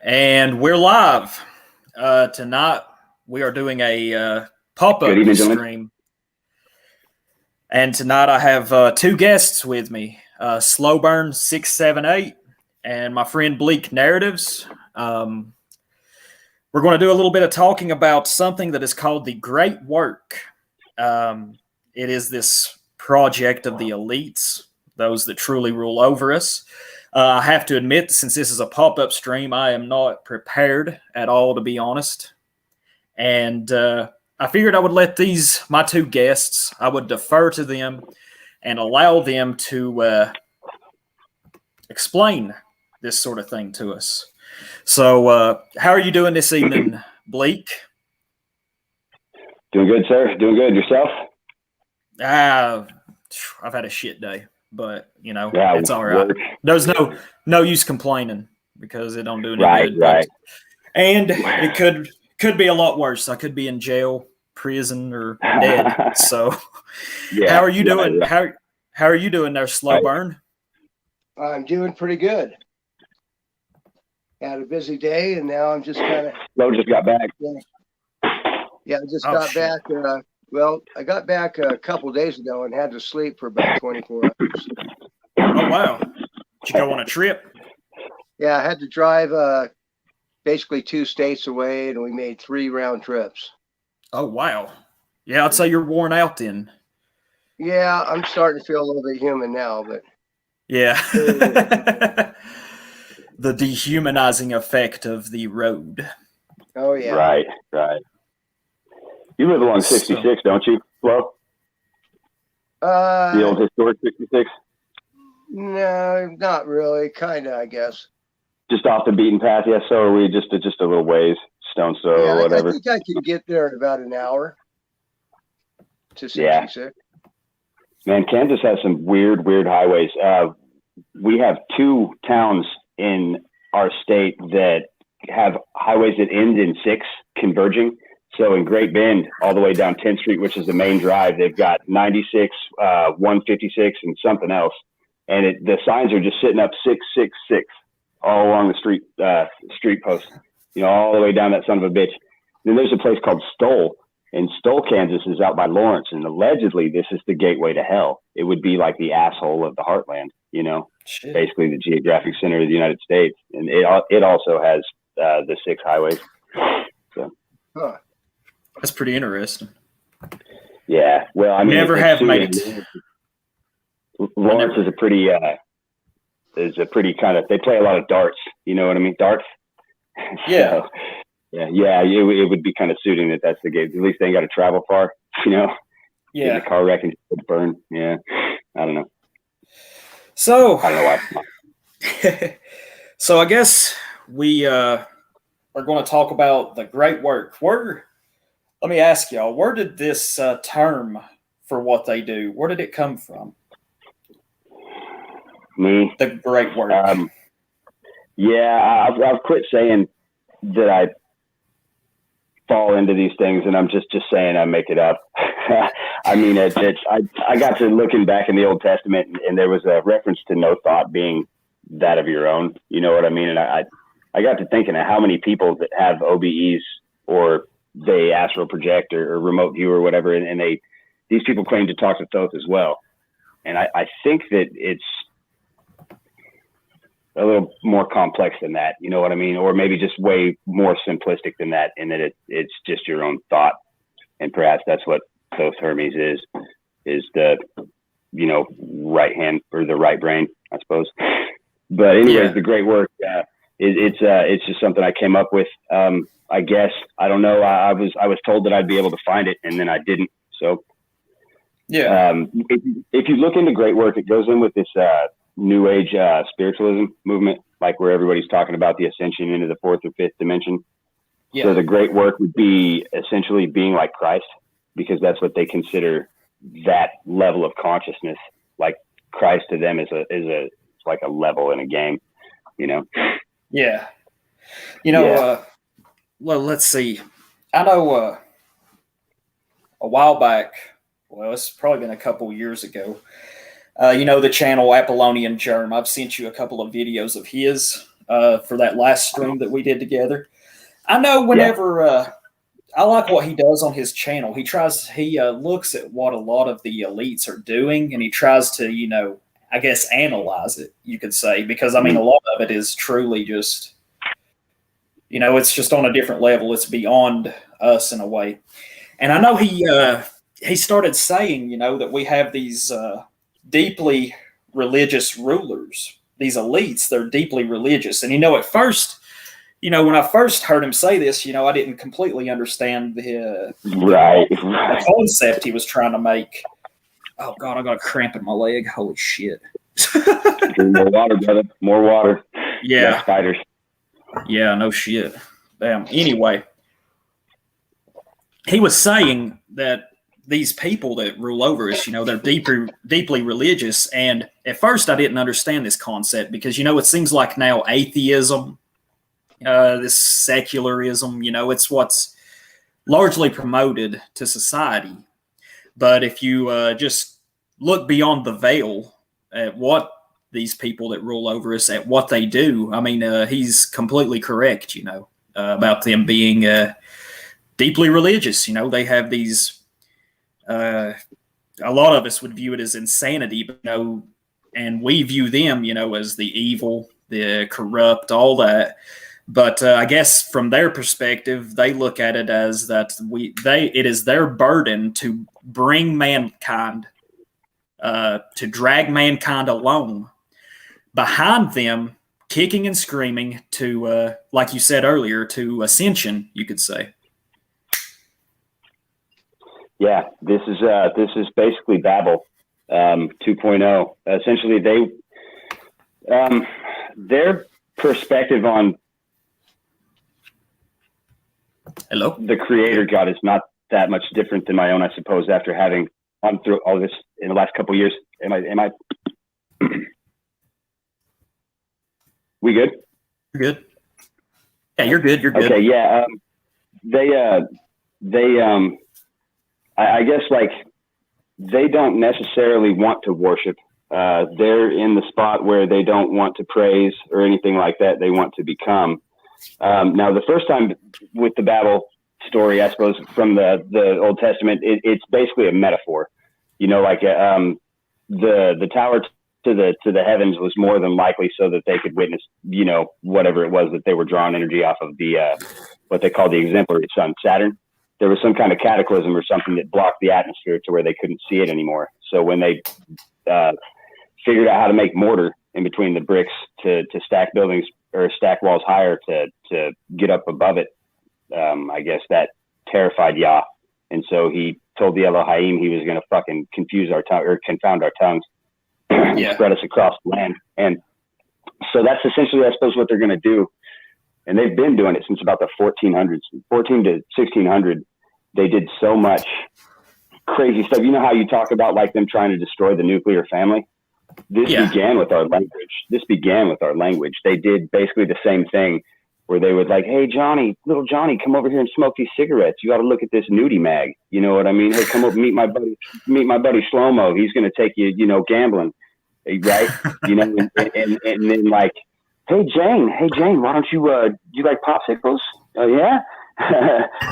And we're live. Tonight, we are doing a pop-up Good evening, stream. gentlemen. And tonight I have two guests with me, Slowburn 678 and my friend Bleak Narratives. We're going to do a little bit of talking about something that is called the Great Work. It is this project of the elites, those that truly rule over us. I have to admit, since this is a pop-up stream, I am not prepared at all, to be honest. And I figured I would let my two guests, I would defer to them and allow them to explain this sort of thing to us. So how are you doing this evening, Bleak? Doing good, sir. Doing good. Yourself? I've had a shit day, but Yeah, it's all right. work. There's no use complaining because it don't do any Right, good. right. And it could be a lot worse. I could be in jail, prison, or dead. So, Yeah, how are you doing? right. How are you doing there, Slowburn? I'm doing pretty good. Had a busy day, and now I'm just kind of. Flo just got back. Yeah, I just got shit. back. Well, I got back a couple days ago and had to sleep for about 24 hours. Oh wow! Did you go on a trip? Yeah, I had to drive basically 2 states away, and we made 3 round trips. Oh wow! Yeah, I'd say you're worn out then. Yeah, I'm starting to feel a little bit human now, but Yeah. The dehumanizing effect of the road. oh yeah. Right, right. You live along 66, don't you, Flo? The old historic 66? No, not really. Kind of, I guess. Just off the beaten path, yeah. So are we. Just a little ways, stone's throw or whatever. I think I can get there in about an hour to 66. Yeah. Man, Kansas has some weird highways. We have 2 towns in our state that have highways that end in 6 converging. So in Great Bend, all the way down 10th Street, which is the main drive, they've got 96, 156, and something else. And the signs are just sitting up 666 all along the street post, all the way down that son of a bitch. Then there's a place called Stoll. And Stoll, Kansas is out by Lawrence, and allegedly this is the gateway to hell. It would be like the asshole of the heartland, Shit. basically the geographic center of the United States. And it also has the 6 highways. So, That's pretty interesting. yeah, well, I mean, Never have made it. Lawrence is a pretty kind of, they play a lot of darts. You know what I mean? Darts. Yeah. So, yeah, it would be kind of suiting that's the gate. At least they ain't got to travel far, Yeah. Get in a car wreck and burn. Yeah, I don't know. So, I don't know why. So I guess we are going to talk about the Great Work. Let me ask y'all, where did this term for what they do, where did it come from? Me? The Great Work. Yeah, I've quit saying that I fall into these things, and I'm just saying I make it up. I mean, I got to looking back in the Old Testament, and there was a reference to no thought being that of your own. You know what I mean? And I got to thinking of how many people that have OBEs or they astral project or remote view or whatever, and these people claim to talk to Thoth as well. And I think that it's a little more complex than that, you know what I mean? Or maybe just way more simplistic than that, in that it's just your own thought. And perhaps that's what Thoth Hermes is the, right hand or the right brain, I suppose. But anyways, The Great Work, it's just something I came up with. I guess, I don't know. I was told that I'd be able to find it, and then I didn't. So yeah. If you look into Great Work, it goes in with this, New Age spiritualism movement, like where everybody's talking about the ascension into the 4th or 5th dimension. Yeah. So the Great Work would be essentially being like Christ, because that's what they consider that level of consciousness. Like Christ to them is like a level in a game, Yeah. Yeah. Well, let's see. I know a while back, well, it's probably been a couple years ago, the channel Apollonian Germ. I've sent you a couple of videos of his. for that last stream that we did together. I know whenever I like what he does on his channel. He looks at what a lot of the elites are doing, and he tries to, I guess, analyze it, you could say, because I mean, a lot of it is truly just, it's just on a different level. It's beyond us in a way. And I know he started saying, that we have these deeply religious rulers, these elites. They're deeply religious, and at first. When I first heard him say this, I didn't completely understand the concept he was trying to make. Oh, God, I got a cramp in my leg. Holy shit. More water, brother. More water. Yeah. Less spiders. Yeah, no shit. Damn. Anyway, he was saying that these people that rule over us, they're deeply religious. And at first I didn't understand this concept because, it seems like now atheism, this secularism, it's what's largely promoted to society. But if you just look beyond the veil at what these people that rule over us, at what they do, I mean, he's completely correct, about them being deeply religious. They have these, a lot of us would view it as insanity, but, and we view them, as the evil, the corrupt, all that. But I guess from their perspective, they look at it as that it is their burden to bring mankind, to drag mankind along behind them, kicking and screaming to, like you said earlier, to ascension, you could say. Yeah, this is basically Babel 2.0. Essentially, their perspective on the creator God is not that much different than my own, I suppose, after having gone through all this in the last couple of years. Am I we good? You're good. Yeah, you're good. You're good. Okay. Yeah. I guess like they don't necessarily want to worship. They're in the spot where they don't want to praise or anything like that. They want to become. Now, the first time with the Babel story, I suppose, from the Old Testament, it's basically a metaphor. Like the tower to the heavens was more than likely so that they could witness, whatever it was that they were drawing energy off of the what they call the exemplary sun, Saturn. There was some kind of cataclysm or something that blocked the atmosphere to where they couldn't see it anymore. So when they figured out how to make mortar in between the bricks to stack buildings or stack walls higher to get up above it, I guess that terrified Yah. And so he told the Elohim he was going to fucking confuse our tongue or confound our tongues, and spread us across the land. And so that's essentially, I suppose, what they're going to do. And they've been doing it since about the 1400s, 14 to 1600. They did so much crazy stuff. You know how you talk about like them trying to destroy the nuclear family? This began with our language. They did basically the same thing where they would like, hey, Johnny, little Johnny, come over here and smoke these cigarettes. You got to look at this nudie mag. You know what I mean? Hey, come over, meet my buddy Shlomo. He's going to take you, gambling. Right. And then like, hey, Jane, why don't you like popsicles? Oh, yeah.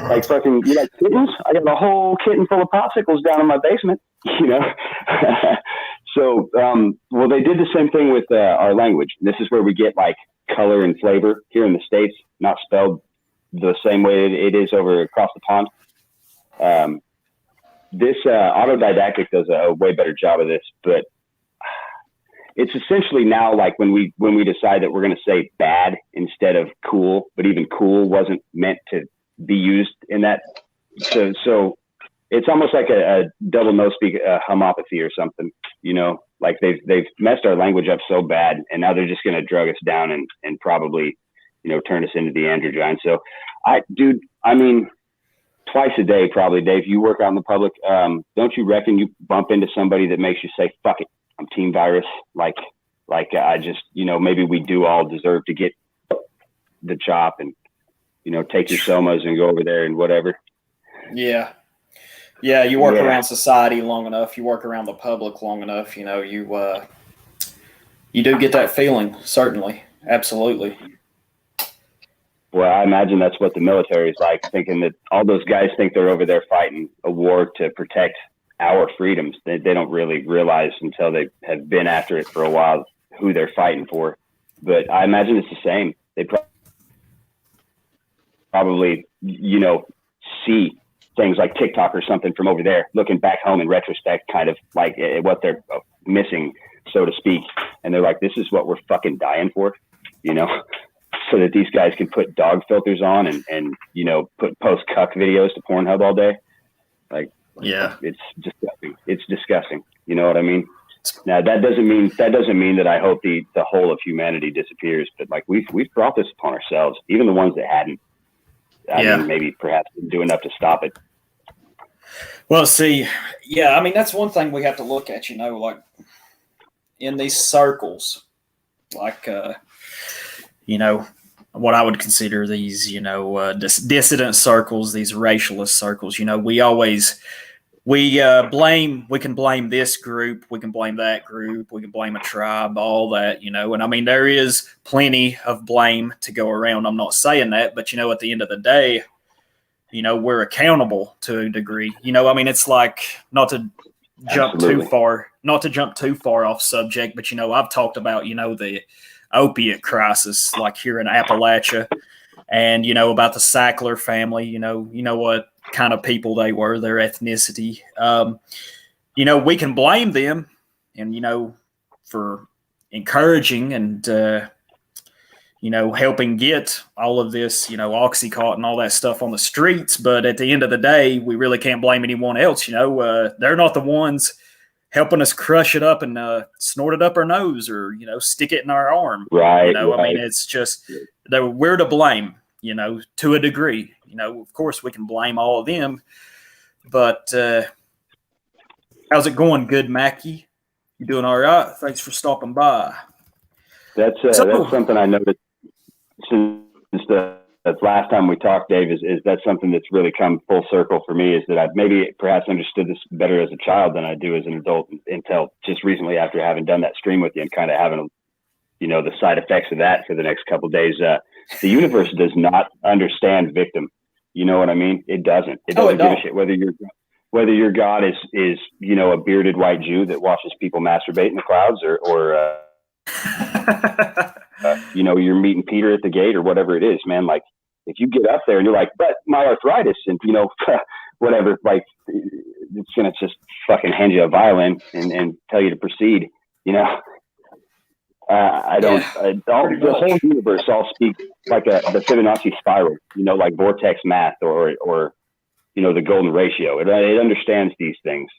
Like fucking, you like kittens? I got a whole kitten full of popsicles down in my basement, So, well, they did the same thing with our language. This is where we get like color and flavor here in the States, not spelled the same way it is over across the pond. This autodidactic does a way better job of this, but it's essentially now like when we decide that we're going to say bad instead of cool, but even cool wasn't meant to be used in that. So it's almost like a double no speak homopathy or something, like they've messed our language up so bad, and now they're just going to drug us down and probably, turn us into the androgyne. So I mean, twice a day, probably, Dave, you work out in the public. Don't you reckon you bump into somebody that makes you say, fuck it, I'm team virus. Like I just, maybe we do all deserve to get the chop and, take your somas and go over there and whatever. Yeah. Yeah. You work around society long enough. You work around the public long enough. You do get that feeling, certainly. Absolutely. Well, I imagine that's what the military is like, thinking that all those guys think they're over there fighting a war to protect our freedoms. They don't really realize until they have been after it for a while who they're fighting for. But I imagine it's the same. They probably, see things like TikTok or something from over there, looking back home in retrospect, kind of like what they're missing, so to speak. And they're like, this is what we're fucking dying for, so that these guys can put dog filters on and post cuck videos to Pornhub all day. Like, yeah, it's disgusting. It's disgusting. You know what I mean? Now that doesn't mean that I hope the whole of humanity disappears, but like we've brought this upon ourselves, even the ones that hadn't. I mean, maybe perhaps didn't do enough to stop it. Well, see, yeah, I mean, that's one thing we have to look at, like in these circles, like, what I would consider these, dissident circles, these racialist circles, we can blame this group, we can blame that group, we can blame a tribe, all that, and I mean, there is plenty of blame to go around. I'm not saying that, but, at the end of the day, we're accountable to a degree. I mean, it's like not to jump too far off subject, but, I've talked about, the opiate crisis, like here in Appalachia, and, about the Sackler family, you know what kind of people they were, their ethnicity. We can blame them and, for encouraging and, helping get all of this, Oxycontin and all that stuff on the streets. But at the end of the day, we really can't blame anyone else. They're not the ones helping us crush it up and snort it up our nose or, stick it in our arm. Right. I mean, it's just that we're to blame, to a degree. Of course, we can blame all of them. But how's it going, good Mackie? You doing all right? Thanks for stopping by. That's something I noticed since the last time we talked, Dave, is that something that's really come full circle for me, is that I've maybe perhaps understood this better as a child than I do as an adult until just recently after having done that stream with you and kind of having, the side effects of that for the next couple of days. The universe does not understand victim. You know what I mean? It doesn't. It doesn't give a shit whether your God is a bearded white Jew that watches people masturbate in the clouds or you're meeting Peter at the gate or whatever it is, man. Like, if you get up there and you're like, but my arthritis and, whatever, like, it's going to just fucking hand you a violin and tell you to proceed, The whole universe all speaks like the Fibonacci spiral, like vortex math or the golden ratio. It understands these things,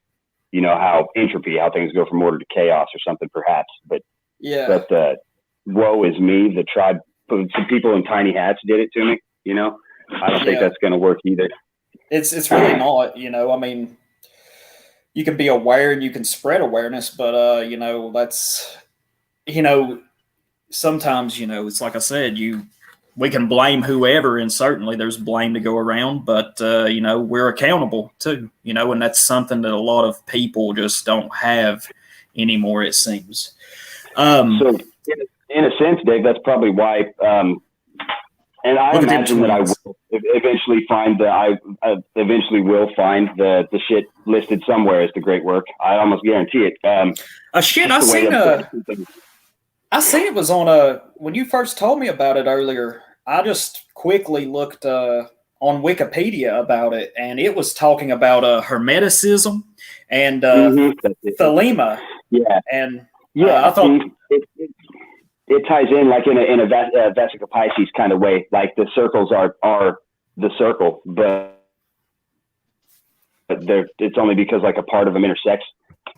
how entropy, how things go from order to chaos or something perhaps. But woe is me, the tribe, some people in tiny hats did it to me, I don't think that's going to work either. It's really not, I mean, you can be aware and you can spread awareness, but, that's, sometimes, it's like I said, we can blame whoever, and certainly there's blame to go around, but, we're accountable too, and that's something that a lot of people just don't have anymore, it seems. So in a sense, Dave, that's probably why, and I imagine that I will eventually find will find the shit listed somewhere as the great work. I almost guarantee it. I seen it was on when you first told me about it earlier, I just quickly looked on Wikipedia about it, and it was talking about Hermeticism and Thelema. Yeah. And I thought it ties in like in a Vesica Pisces kind of way. Like the circles are the circle, but it's only because like a part of them intersects.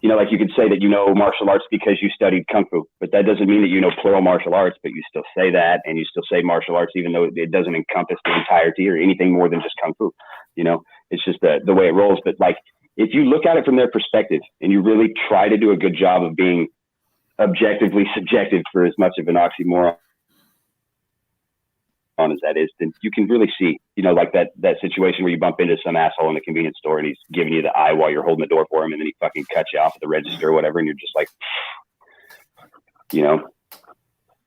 Like you could say that martial arts because you studied Kung Fu, but that doesn't mean that plural martial arts, but you still say that, and you still say martial arts, even though it doesn't encompass the entirety or anything more than just Kung Fu. It's just the way it rolls. But like, if you look at it from their perspective and you really try to do a good job of being objectively subjective, for as much of an oxymoron as that is, then you can really see, like that situation where you bump into some asshole in a convenience store and he's giving you the eye while you're holding the door for him, and then he fucking cuts you off at the register or whatever, and you're just like,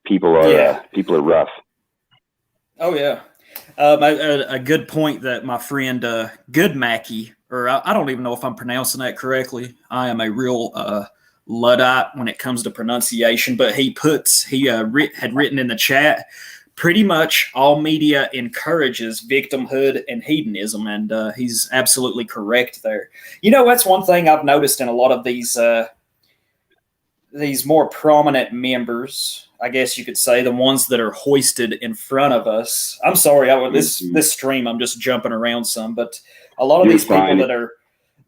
people are rough. Oh yeah. A good point that my friend Good Mackie, or I don't even know if I'm pronouncing that correctly. I am a real Luddite when it comes to pronunciation, but he had written in the chat, pretty much all media encourages victimhood and hedonism, and he's absolutely correct there. That's one thing I've noticed in a lot of these more prominent members, I guess you could say, the ones that are hoisted in front of us. I'm sorry, this stream, I'm just jumping around some, but a lot of these people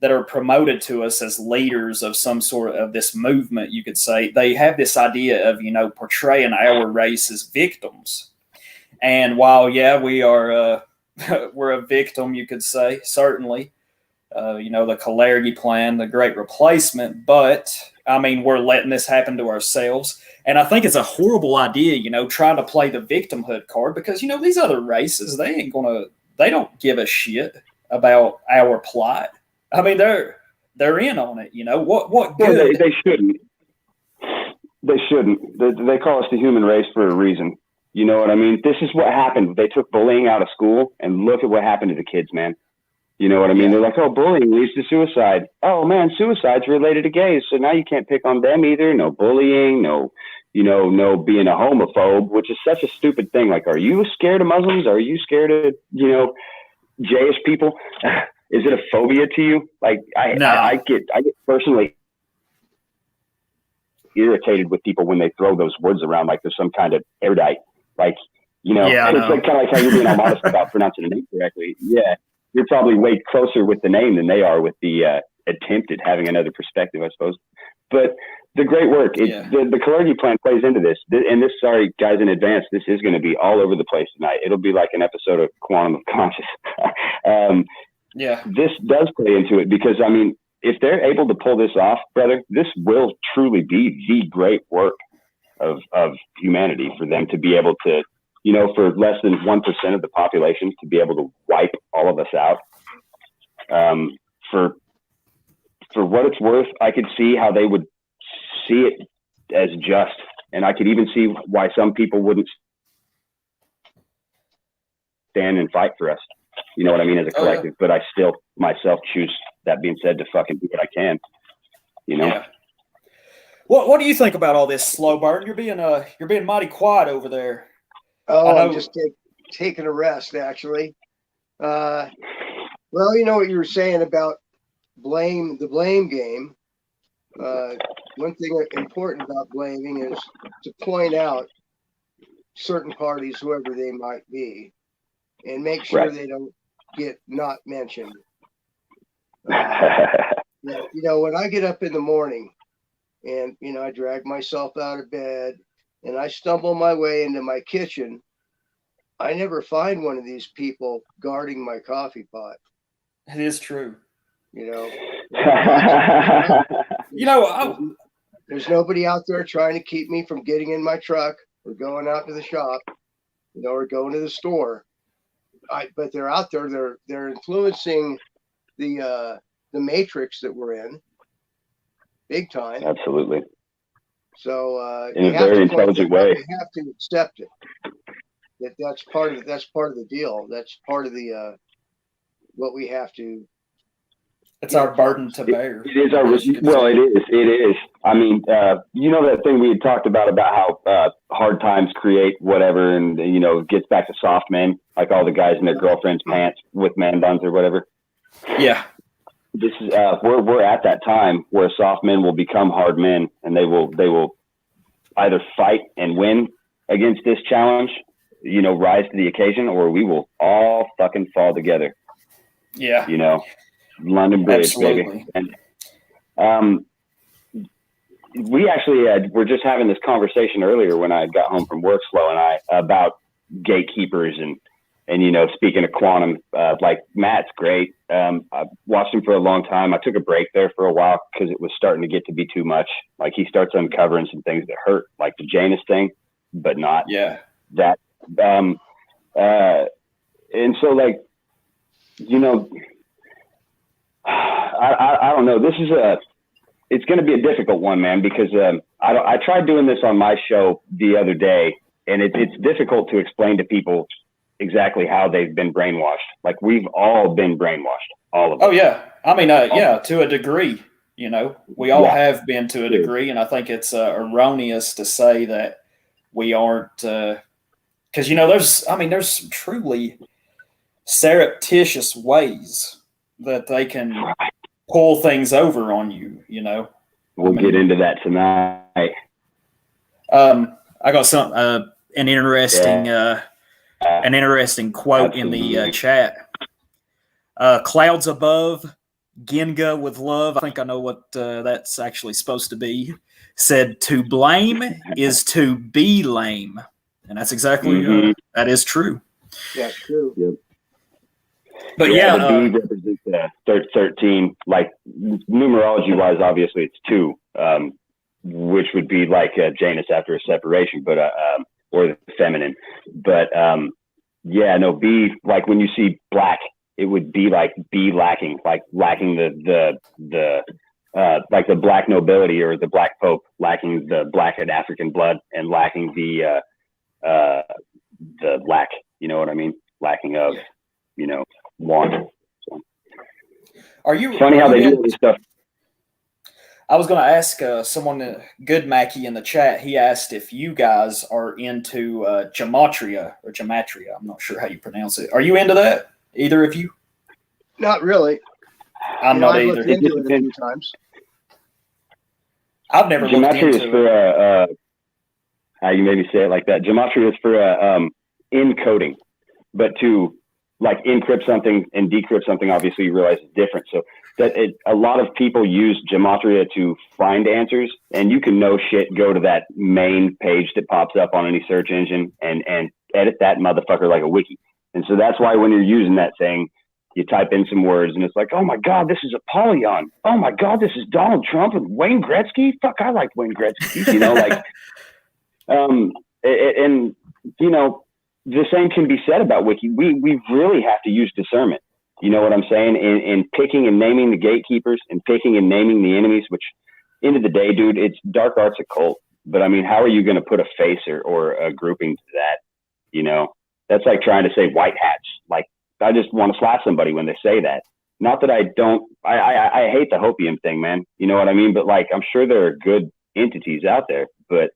that are promoted to us as leaders of some sort of this movement, you could say, they have this idea of, portraying our race as victims. And while, we are, we're a victim, you could say, certainly, the Kalergi plan, the Great Replacement, but we're letting this happen to ourselves. And I think it's a horrible idea, trying to play the victimhood card, because, these other races, they don't give a shit about our plight. They're in on it, what good? Well, they shouldn't. They shouldn't. They call us the human race for a reason. You know what I mean? This is what happened. They took bullying out of school, and look at what happened to the kids, man. You know what I mean? They're like, oh, bullying leads to suicide. Oh, man, suicide's related to gays, so now you can't pick on them either. No bullying, no being a homophobe, which is such a stupid thing. Like, are you scared of Muslims? Are you scared of, Jayish people? Is it a phobia to you? Like, I get personally irritated with people when they throw those words around like there's some kind of erudite. Like, it's like kind of like how you're being all modest about pronouncing a name correctly. Yeah. You're probably way closer with the name than they are with the attempt at having another perspective, I suppose. But the great work, the Kalergi plan plays into this. And this, sorry, guys, in advance, this is going to be all over the place tonight. It'll be like an episode of Quantum of Conscious. This does play into it because, if they're able to pull this off, brother, this will truly be the great work of humanity for them to be able to, for less than 1% of the population to be able to wipe all of us out. For what it's worth, I could see how they would see it as just, and I could even see why some people wouldn't stand and fight for us. You know what I mean? As a collective, but I still myself choose, that being said, to fucking do what I can, Yeah. What do you think about all this, Slowburn? You're being mighty quiet over there. Oh, I'm just taking a rest, actually. Well, you know what you were saying about the blame game. One thing important about blaming is to point out certain parties, whoever they might be, and make sure they don't get not mentioned. When I get up in the morning and, I drag myself out of bed and I stumble my way into my kitchen, I never find one of these people guarding my coffee pot. It is true. There's nobody out there trying to keep me from getting in my truck or going out to the shop, or going to the store. But they're out there. They're influencing the matrix that we're in, big time. Absolutely. So in a very intelligent way, we have to accept it. That's part of the deal. That's part of the what we have to. It's our burden to bear. It is It is. That thing we had talked about how hard times create whatever, and it gets back to soft men, like all the guys in their girlfriend's pants with man buns or whatever. Yeah. This is we're at that time where soft men will become hard men, and they will either fight and win against this challenge, rise to the occasion, or we will all fucking fall together. Yeah. London Bridge, absolutely. Baby. And we actually were just having this conversation earlier when I got home from work, Slow and I, about gatekeepers and speaking of quantum, like Matt's great. I've watched him for a long time. I took a break there for a while because it was starting to get to be too much. Like, he starts uncovering some things that hurt, like the Janus thing, but not that. And so, like, I don't know. This is it's going to be a difficult one, man, because I tried doing this on my show the other day, and it's difficult to explain to people exactly how they've been brainwashed. Like, we've all been brainwashed, all of us. Oh yeah, I mean, yeah, to a degree. You know, we all have been to a degree, and I think it's erroneous to say that we aren't, because there's some truly surreptitious ways that they can pull things over on you. We'll get into that tonight. I got an interesting quote Absolutely. in the chat. Clouds above, Genga with love. I think I know what that's actually supposed to be. Said, to blame is to be lame. And that's exactly, that is true. Yeah, true. Yep. But the B represents 13. Like, numerology-wise, obviously it's 2, which would be like Janus after a separation, but or the feminine. But B, like when you see black, it would be like be lacking, like lacking the like the black nobility or the black pope, lacking the black and African blood, and lacking the lack, you know what I mean? Lacking of, want. So. Funny how they do this stuff. I was going to ask someone, Good Mackie in the chat. He asked if you guys are into gematria or gematria. I'm not sure how you pronounce it. Are you into that? Either of you? Not really. I'm not either. Looked into it a few times. I've never looked into it. Gematria is for how you maybe say it like that. Gematria is for encoding, but to like encrypt something and decrypt something, obviously you realize it's different. So a lot of people use gematria to find answers, and you can no shit go to that main page that pops up on any search engine and edit that motherfucker like a wiki. And so that's why when you're using that thing, you type in some words and it's like, oh my God, this is Apollyon. Oh my God, this is Donald Trump and Wayne Gretzky. Fuck, I like Wayne Gretzky. The same can be said about wiki. We really have to use discernment. You know what I'm saying? In picking and naming the gatekeepers and picking and naming the enemies, which end of the day, dude, it's dark arts occult. But I mean, how are you going to put a face or a grouping to that? That's like trying to say white hats. Like, I just want to slap somebody when they say that. Not that I hate the hopium thing, man. You know what I mean? But like, I'm sure there are good entities out there, but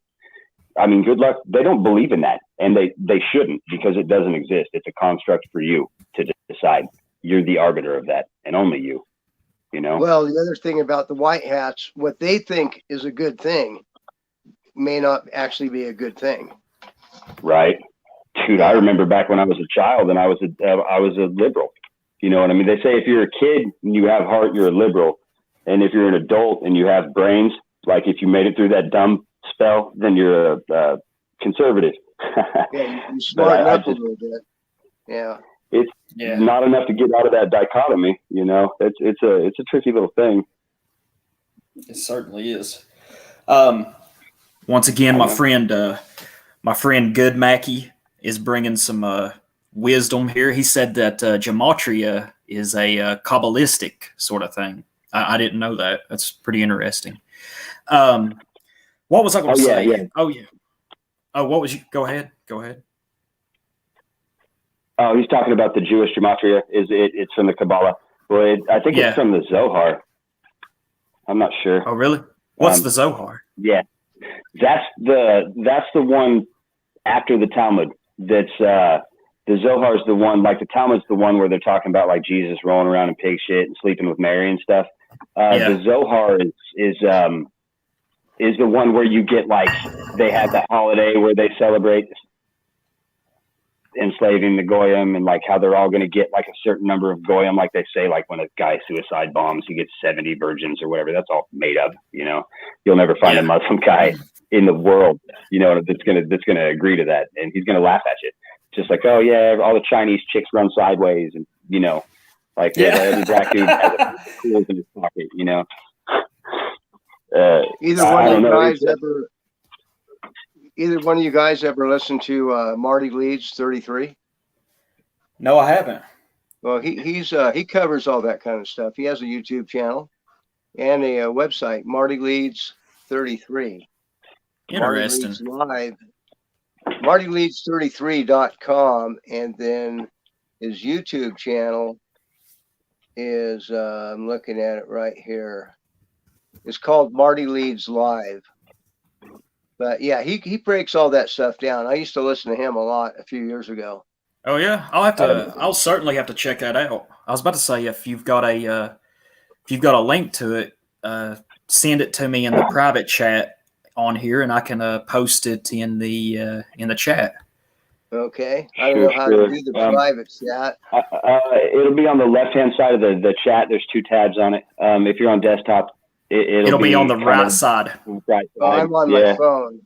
I mean, good luck. They don't believe in that, and they shouldn't, because it doesn't exist. It's a construct for you to decide. You're the arbiter of that, and only you. Well, the other thing about the white hats, what they think is a good thing may not actually be a good thing. Right. Dude, I remember back when I was a child and I was a liberal. You know what I mean? They say if you're a kid and you have heart, you're a liberal. And if you're an adult and you have brains, like if you made it through that dumb spell, then you're a conservative. Yeah, you smarten up a little bit. Yeah. It's not enough to get out of that dichotomy, It's a tricky little thing. It certainly is. Once again, my friend Good Mackie is bringing some wisdom here. He said that gematria is a Kabbalistic sort of thing. I didn't know that. That's pretty interesting. What was I going to say? Yeah. Oh, yeah. Oh, what was you? Go ahead. Oh, he's talking about the Jewish gematria. It's from the Kabbalah. Well, I think it's from the Zohar. I'm not sure. Oh, really? What's the Zohar? Yeah, that's the one after the Talmud. That's the Zohar is the one, like the Talmud's the one where they're talking about like Jesus rolling around in pig shit and sleeping with Mary and stuff. The Zohar is the one where you get like they have the holiday where they celebrate enslaving the goyim, and like how they're all going to get like a certain number of goyim, like they say, like when a guy suicide bombs, he gets 70 virgins or whatever. That's all made up. You'll never find a Muslim guy in the world, that's gonna agree to that, and he's gonna laugh at you. Just like, oh yeah, all the Chinese chicks run sideways, and every black dude has a tools in his pocket. Either one of you guys ever listened to Marty Leeds 33? No, I haven't. Well, he covers all that kind of stuff. He has a YouTube channel, and a website, Marty Leeds 33. Interesting. Marty Leeds Live, MartyLeeds33.com, and then his YouTube channel is I'm looking at it right here. It's called Marty Leeds Live. But yeah, he breaks all that stuff down. I used to listen to him a lot a few years ago. Oh yeah, I'll certainly have to check that out. I was about to say if you've got a link to it, send it to me in the private chat on here, and I can post it in the chat. Okay, I don't know how to do the private chat. It'll be on the left-hand side of the chat. There's 2 tabs on it. If you're on desktop, it'll be on the right side. Right side. Oh, I'm on my phone.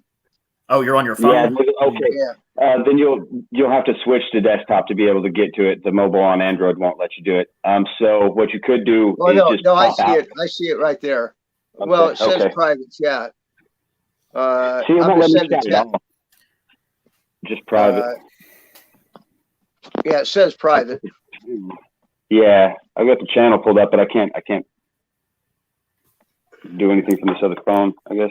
Oh, you're on your phone? Yeah, okay. Yeah. Then you'll have to switch to desktop to be able to get to it. The mobile on Android won't let you do it. So what you could do is just pop out. I see it right there. Okay, well, it says private chat. See, it won't let me chat at all. Just private. Yeah, it says private. Yeah, I've got the channel pulled up, but I can't do anything from this other phone, I guess.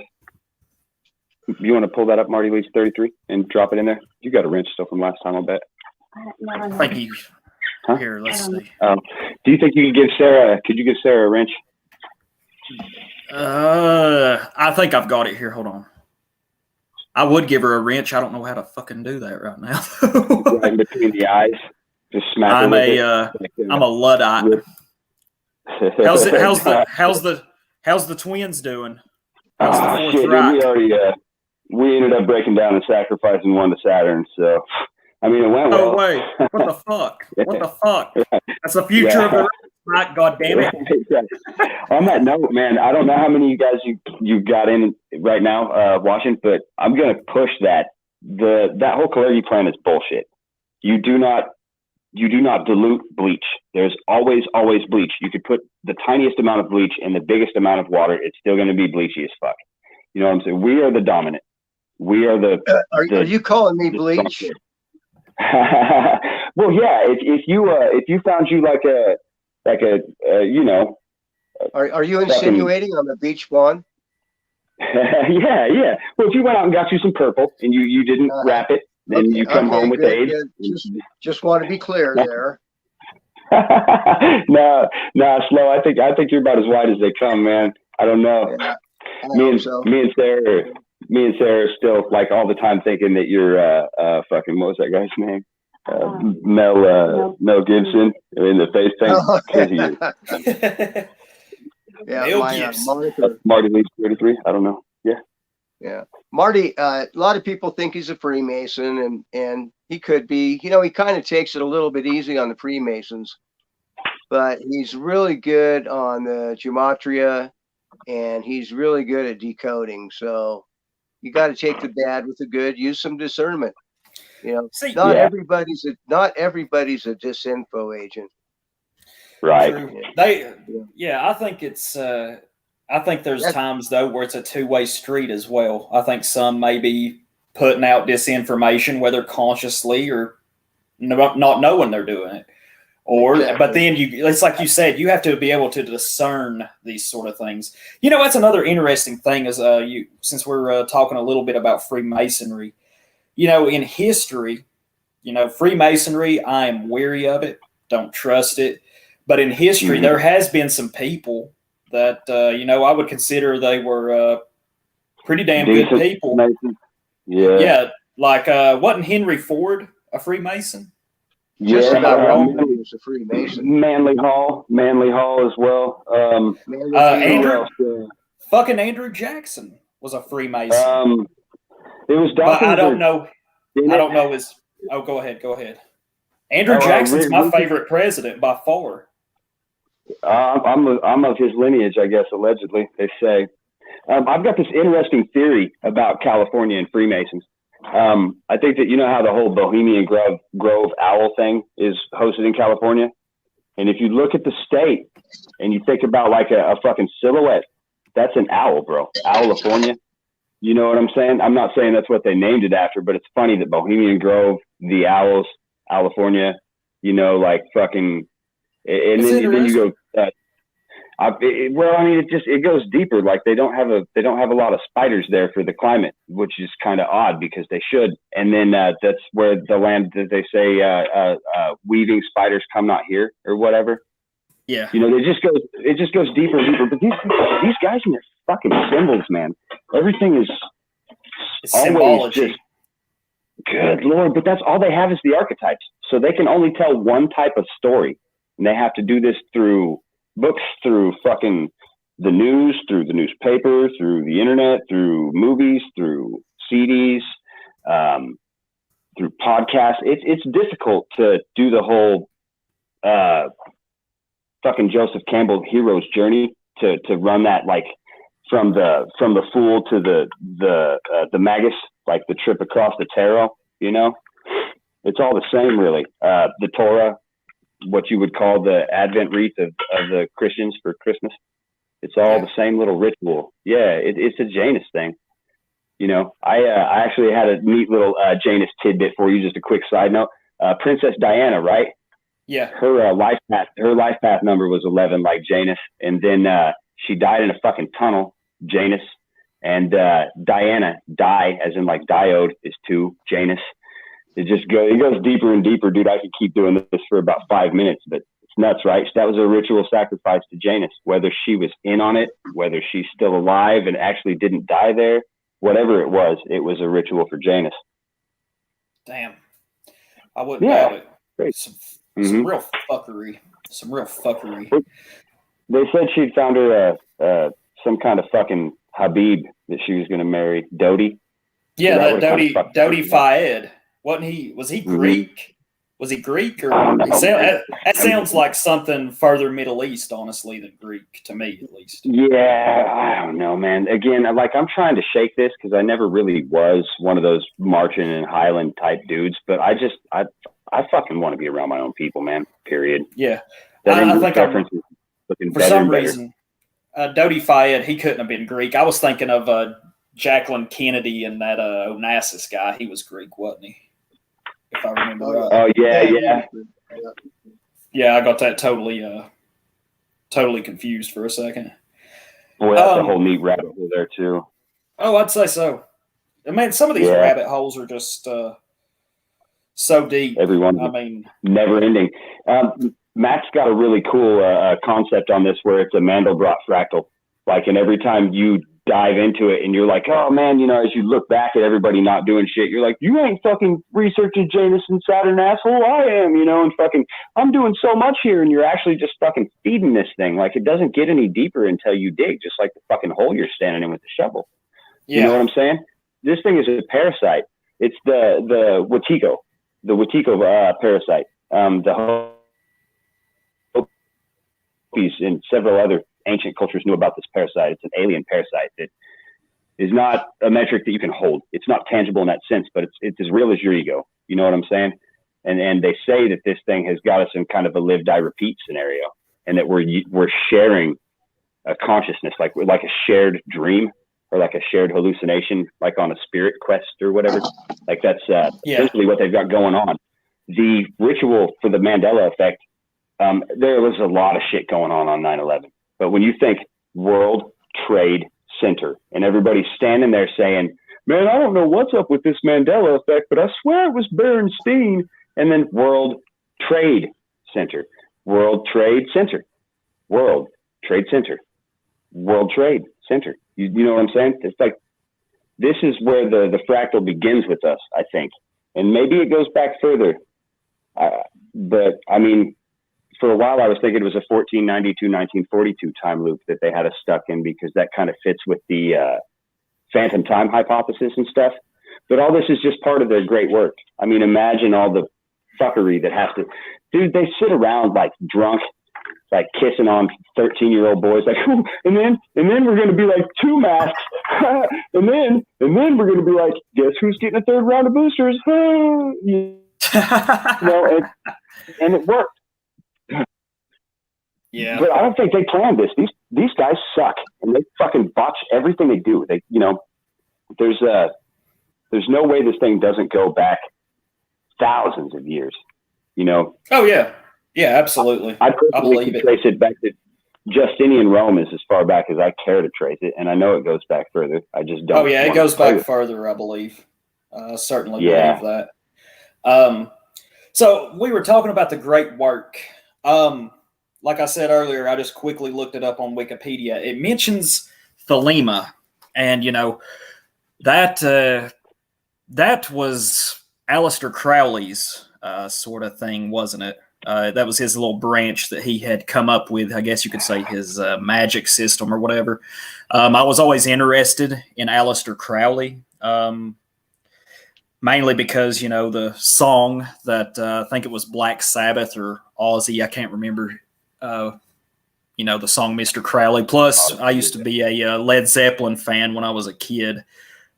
You want to pull that up, Marty Leeds 33, and drop it in there? You got a wrench still from last time, I'll bet. Thank you. Huh? Here, let's see. Do you think you could give Sarah a wrench? I think I've got it here. Hold on. I would give her a wrench. I don't know how to fucking do that right now. Right in between the eyes. Just smack I'm a Luddite. How's the twins doing? How's the fourth shit, we ended up breaking down and sacrificing one to Saturn, so I mean it went well. No way. What the fuck? What the fuck? That's the future of the right, god damn it. On that note, man, I don't know how many of you guys you've got in right now watching, but I'm gonna push that. That whole Kalergi plan is bullshit. You do not dilute bleach. There's always bleach. You could put the tiniest amount of bleach in the biggest amount of water. It's still going to be bleachy as fuck. You know what I'm saying? We are the dominant. We are the. Are you calling me bleach? Well, yeah. If you found you like a you know. Are you insinuating I'm a beach blonde? Yeah. Well, if you went out and got you some purple and you didn't wrap it. Then you come home with AIDS. Just want to be clear there. No, Slow. I think you're about as white as they come, man. I don't know. Yeah, me and Sarah are still like all the time thinking that you're fucking what was that guy's name? Mel Gibson in the face paint. Yeah, Marty Leeds 33. I don't know. Yeah. Marty, a lot of people think he's a Freemason, and he could be. You know, he kind of takes it a little bit easy on the Freemasons, but he's really good on the gematria, and he's really good at decoding. So you got to take the bad with the good. Use some discernment. You know, not everybody's a disinfo agent. Right. I think it's. I think there's times, though, where it's a two-way street as well. I think some may be putting out disinformation, whether consciously or not knowing they're doing it. But then it's like you said, you have to be able to discern these sort of things. You know, that's another interesting thing is since we're talking a little bit about Freemasonry, you know, in history, you know, Freemasonry, I am wary of it, don't trust it. But in history, there has been some people that, you know, I would consider they were pretty damn good people. Yeah. Yeah. Like, wasn't Henry Ford a Freemason? Just about wrong. He was a Freemason. Manly Hall as well. Fucking Andrew Jackson was a Freemason. It was Dawkins. I don't know his. Oh, go ahead. Andrew Jackson's my favorite president by far. I'm of his lineage, I guess, allegedly, they say. I've got this interesting theory about California and Freemasons. I think that you know how the whole Bohemian Grove owl thing is hosted in California? And if you look at the state and you think about like a fucking silhouette, that's an owl, bro. Owlifornia. You know what I'm saying? I'm not saying that's what they named it after, but it's funny that Bohemian Grove, the owls, Owlifornia, you know, like fucking... And then you go, Well, I mean, it goes deeper. Like they don't have a lot of spiders there for the climate, which is kind of odd because they should. And then that's where the land that they say weaving spiders come not here or whatever. Yeah, it just goes deeper and deeper. But these guys and their fucking symbols, man, everything is it's always symbology. just good Lord. But that's all they have is the archetypes, so they can only tell one type of story, and they have to do this through books, through fucking the news, through the newspaper, through the internet, through movies, through CDs, through podcasts. It's difficult to do the whole fucking Joseph Campbell hero's journey to run that, like from the fool to the magus, like the trip across the tarot. It's all the same, really. The Torah, what you would call the Advent wreath of the Christians for Christmas. It's all the same little ritual. Yeah, it's a Janus thing. I actually had a neat little Janus tidbit for you. Just a quick side note. Princess Diana, right? Yeah. Her life path number was 11, like Janus, and then she died in a fucking tunnel, Janus, and Diana, as in like diode, is 2, Janus. It goes deeper and deeper, dude. I could keep doing this for about 5 minutes, but it's nuts, right? That was a ritual sacrifice to Janus. Whether she was in on it, whether she's still alive and actually didn't die there, whatever it was a ritual for Janus. Damn. I wouldn't doubt it. Great. Some real fuckery. Some real fuckery. They said she'd found her some kind of fucking Habib that she was going to marry, Dodi. Yeah, that Dodi Fayed. Wasn't he? Was he Greek? Was he Greek or that sounds like something further Middle East, honestly, than Greek to me, at least. Yeah, I don't know, man. Again, I'm trying to shake this because I never really was one of those marching and Highland type dudes, but I fucking want to be around my own people, man. Period. Yeah, I think for some reason, Dodi Fayed, he couldn't have been Greek. I was thinking of Jacqueline Kennedy and that Onassis guy. He was Greek, wasn't he? If I remember right. Oh yeah. Yeah, I got that totally confused for a second. Boy, that's a whole neat rabbit hole there too. Oh, I'd say so. I mean, some of these rabbit holes are just so deep. Everyone, never ending. Matt's got a really cool concept on this where it's a Mandelbrot fractal. Like, and every time you dive into it and you're like, oh man, as you look back at everybody not doing shit, you're like, you ain't fucking researching Janus and Saturn, asshole. I am, and fucking, I'm doing so much here, and you're actually just fucking feeding this thing. Like, it doesn't get any deeper until you dig, just like the fucking hole you're standing in with the shovel. Yeah. You know what I'm saying? This thing is a parasite. It's the Wetiko parasite. The Hopis and several other ancient cultures knew about this parasite. It's an alien parasite that is not a metric that you can hold. It's not tangible in that sense, but it's as real as your ego. You know what I'm saying? And they say that this thing has got us in kind of a live, die, repeat scenario, and that we're sharing a consciousness, like a shared dream or like a shared hallucination, like on a spirit quest or whatever. Like that's essentially what they've got going on. The ritual for the Mandela effect, there was a lot of shit going on 9/11. But when you think World Trade Center and everybody's standing there saying, man, I don't know what's up with this Mandela effect, but I swear it was Berenstein. And then World Trade Center, World Trade Center, World Trade Center, World Trade Center. You know what I'm saying? It's like, this is where the fractal begins with us, I think. And maybe it goes back further. But I mean, for a while I was thinking it was a 1492, 1942 time loop that they had us stuck in, because that kind of fits with the phantom time hypothesis and stuff. But all this is just part of their great work. I mean, imagine all the fuckery that has to, dude, they sit around like drunk, like kissing on 13-year-old boys, like, and then we're going to be like 2 masks. and then we're going to be like, guess who's getting a 3rd round of boosters? You know, and it worked. Yeah. But I don't think they planned this. These guys suck, and they fucking botch everything they do. They, there's no way this thing doesn't go back thousands of years, Oh yeah. Yeah, absolutely. I believe it. Trace it back to Justinian Rome is as far back as I care to trace it, and I know it goes back further. I just don't. Oh yeah, it goes back further, I believe. Certainly believe that. So we were talking about the great work. Like I said earlier, I just quickly looked it up on Wikipedia. It mentions Thelema, and that was Aleister Crowley's sort of thing, wasn't it? That was his little branch that he had come up with, I guess you could say his magic system or whatever. I was always interested in Aleister Crowley, mainly because, the song that I think it was Black Sabbath or Ozzy, I can't remember, the song Mr. Crowley. Plus, I used to be a Led Zeppelin fan when I was a kid,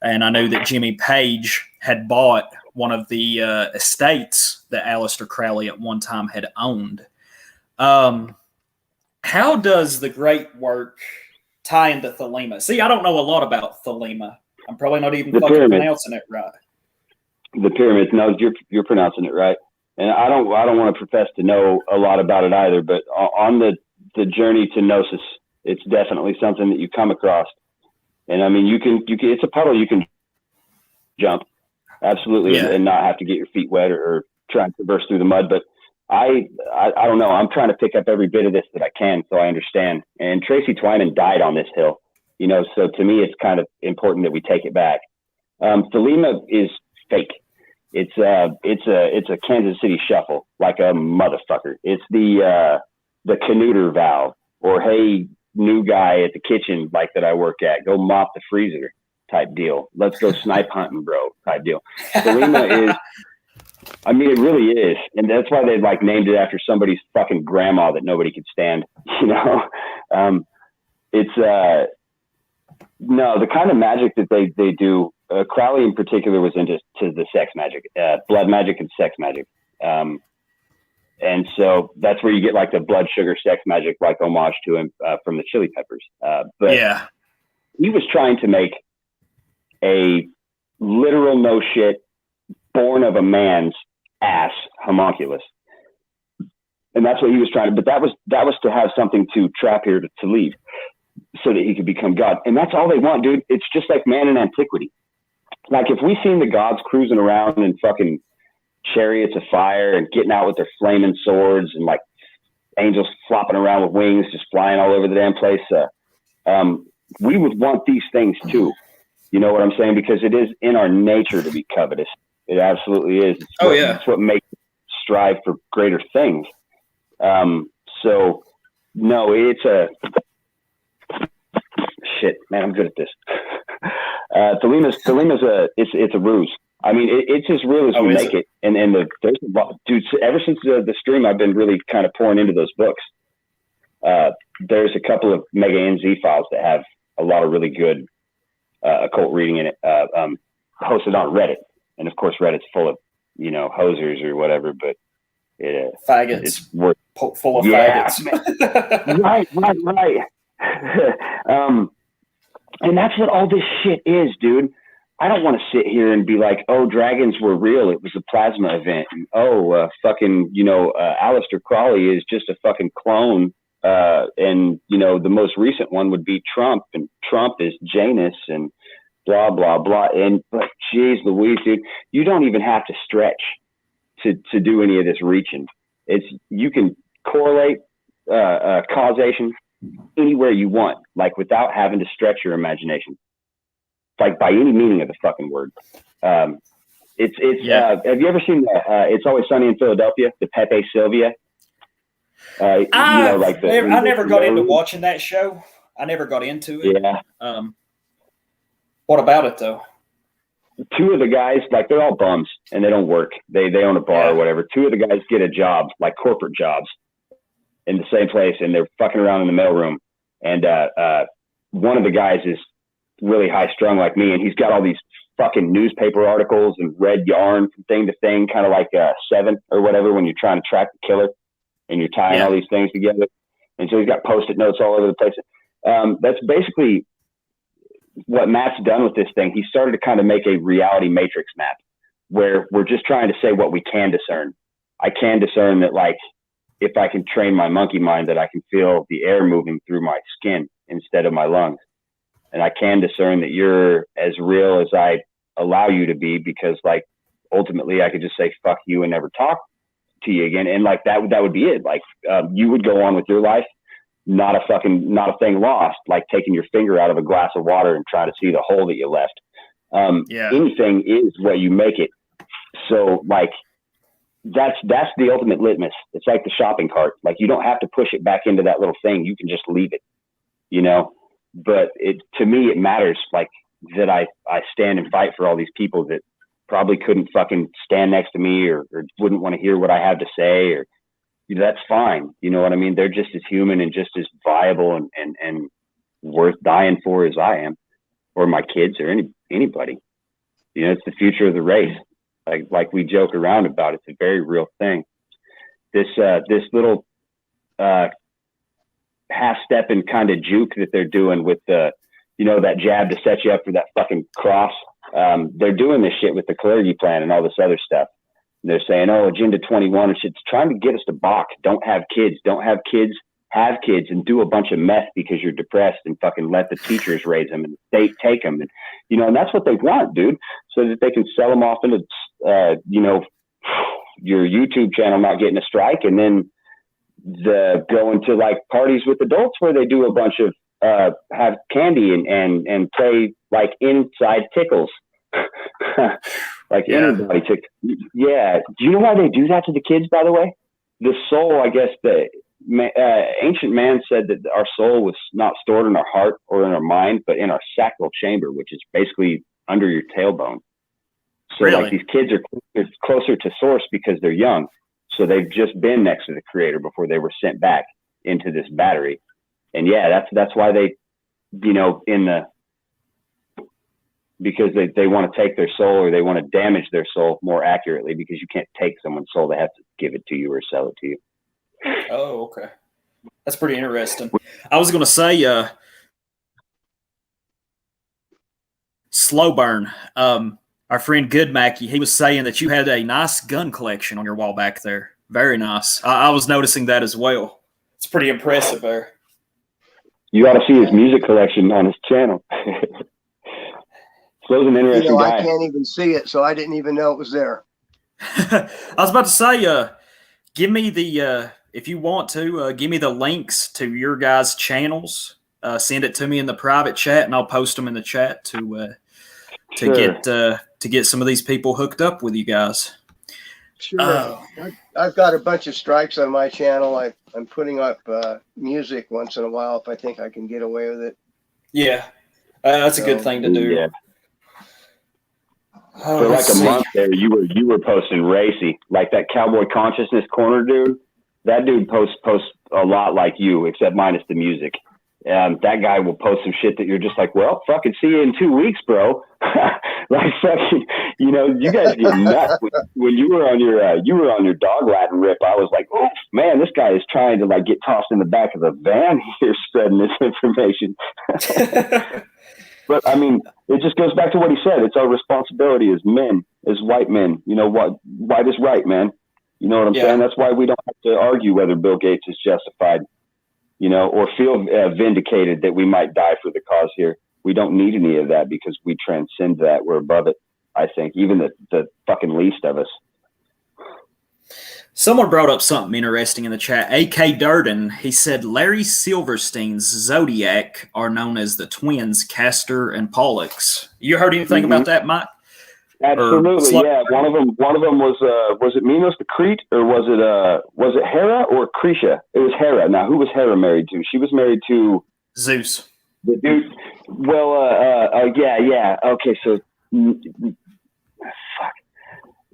and I knew that Jimmy Page had bought one of the estates that Aleister Crowley at one time had owned. How does the great work tie into Thelema? See, I don't know a lot about Thelema. I'm probably not even pronouncing it right. The pyramids. No, you're pronouncing it right. And I don't want to profess to know a lot about it either. But on the journey to gnosis, it's definitely something that you come across. And I mean, you can. It's a puddle you can jump. Absolutely, and not have to get your feet wet or try and traverse through the mud. But I don't know. I'm trying to pick up every bit of this that I can so I understand. And Tracy Twyman died on this hill, so to me it's kind of important that we take it back. Thelema is fake. It's a Kansas City shuffle, like a motherfucker. It's the Canuter valve, or hey, new guy at the kitchen like that I work at, go mop the freezer type deal. Let's go snipe hunting, bro, type deal. Thelema is, I mean, it really is. And that's why they named it after somebody's fucking grandma that nobody could stand, It's, no, the kind of magic that they do, Crowley in particular was into the sex magic, blood magic and sex magic. And so that's where you get the blood sugar sex magic, homage to him from the Chili Peppers. But he was trying to make a literal no shit born of a man's ass homunculus. And that's what he was trying to, but that was to have something to trap here to leave so that he could become God. And that's all they want, dude. It's just like man in antiquity. If we seen the gods cruising around in fucking chariots of fire and getting out with their flaming swords and angels flopping around with wings, just flying all over the damn place, we would want these things too. You know what I'm saying? Because it is in our nature to be covetous. It absolutely is. It's what makes us strive for greater things. So no, it's a shit, man. I'm good at this. Thelema's it's a ruse. I mean, it's as real as we make it. And there's a lot, dude. Ever since the stream, I've been really kind of pouring into those books. There's a couple of Mega NZ files that have a lot of really good occult reading in it, hosted on Reddit, and of course Reddit's full of hosers or whatever, but faggots. It's full of faggots. right. And that's what all this shit is, dude. I don't want to sit here and be like, oh, dragons were real. It was a plasma event. And, Aleister Crowley is just a fucking clone. And the most recent one would be Trump, and Trump is Janus and blah, blah, blah. But geez Louise, dude, you don't even have to stretch to do any of this reaching. You can correlate, causation anywhere you want, without having to stretch your imagination. By any meaning of the fucking word. Have you ever seen It's Always Sunny in Philadelphia, the Pepe Sylvia? I never got into watching that show. I never got into it. Yeah. What about it though? Two of the guys, they're all bums and they don't work. They own a bar or whatever. Two of the guys get a job, corporate jobs, in the same place, and they're fucking around in the mailroom. And one of the guys is really high strung like me, and he's got all these fucking newspaper articles and red yarn from thing to thing, kind of like Seven or whatever, when you're trying to track the killer and you're tying all these things together. And so he's got post-it notes all over the place. That's basically what Matt's done with this thing. He started to kind of make a reality matrix map where we're just trying to say what we can discern. I can discern that if I can train my monkey mind that I can feel the air moving through my skin instead of my lungs. And I can discern that you're as real as I allow you to be, because like ultimately I could just say fuck you and never talk to you again, and like that would be it. Like you would go on with your life, not a thing lost, like taking your finger out of a glass of water and trying to see the hole that you left. Anything is what you make it. So like that's the ultimate litmus. It's like the shopping cart. Like you don't have to push it back into that little thing. You can just leave it, you know. But to me it matters, like that I stand and fight for all these people that probably couldn't fucking stand next to me or wouldn't want to hear what I have to say, or that's fine. You know what I mean? They're just as human and just as viable and worth dying for as I am, or my kids, or anybody. You know, it's the future of the race. Like we joke around about, it's a very real thing. This little half-stepping kind of juke that they're doing with the, you know, that jab to set you up for that fucking cross. They're doing this shit with the Clarity Plan and all this other stuff. And they're saying, oh, Agenda 21 and shit's trying to get us to box. Don't have kids, have kids, and do a bunch of meth because you're depressed, and fucking let the teachers raise them and the state take them. And, you know, and that's what they want, dude, so that they can sell them off into, you know, your YouTube channel not getting a strike, and then going to like parties with adults where they do a bunch of, have candy and play like inside tickles. Like anybody took. Yeah. Do you know why they do that to the kids, by the way? The soul, I guess the ancient man said that our soul was not stored in our heart or in our mind, but in our sacral chamber, which is basically under your tailbone. So like these kids are closer to source because they're young. So they've just been next to the creator before they were sent back into this battery. And yeah, that's why they, you know, because they want to take their soul, or they want to damage their soul more accurately, because you can't take someone's soul. They have to give it to you or sell it to you. Oh, okay. That's pretty interesting. I was going to say, Slowburn, our friend Good Mackie, he was saying that you had a nice gun collection on your wall back there. Very nice. I was noticing that as well. It's pretty impressive there. You ought to see his music collection on his channel. Slow's an interesting guy. I can't even see it, so I didn't even know it was there. I was about to say, give me the, if you want to, give me the links to your guys' channels. Send it to me in the private chat, and I'll post them in the chat to get some of these people hooked up with you guys. Sure. I've got a bunch of strikes on my channel. I'm putting up music once in a while if I think I can get away with it. Yeah, that's a good thing to do. Yeah. For like a month there, you were posting racy, like that Cowboy Consciousness Corner dude. That dude posts a lot like you, except minus the music. That guy will post some shit that you're just like, well, fucking see you in 2 weeks, bro. Like fucking, you know, you guys get nuts. When you were on your dog Latin rip, I was like, oh man, this guy is trying to like get tossed in the back of the van here, spreading this information. But I mean, it just goes back to what he said. It's our responsibility as men, as white men. You know what? White is right, man. You know what I'm saying? That's why we don't have to argue whether Bill Gates is justified, you know, or feel vindicated that we might die for the cause here. We don't need any of that, because we transcend that. We're above it, I think, even the fucking least of us. Someone brought up something interesting in the chat. A.K. Durden, he said Larry Silverstein's Zodiac are known as the twins, Castor and Pollux. You heard anything about that, Mike? Absolutely, yeah. One of them was it Minos the Crete, or was it Hera or Cretia? It was Hera. Now, who was Hera married to? She was married to Zeus. The dude. Well, yeah. Okay, so fuck.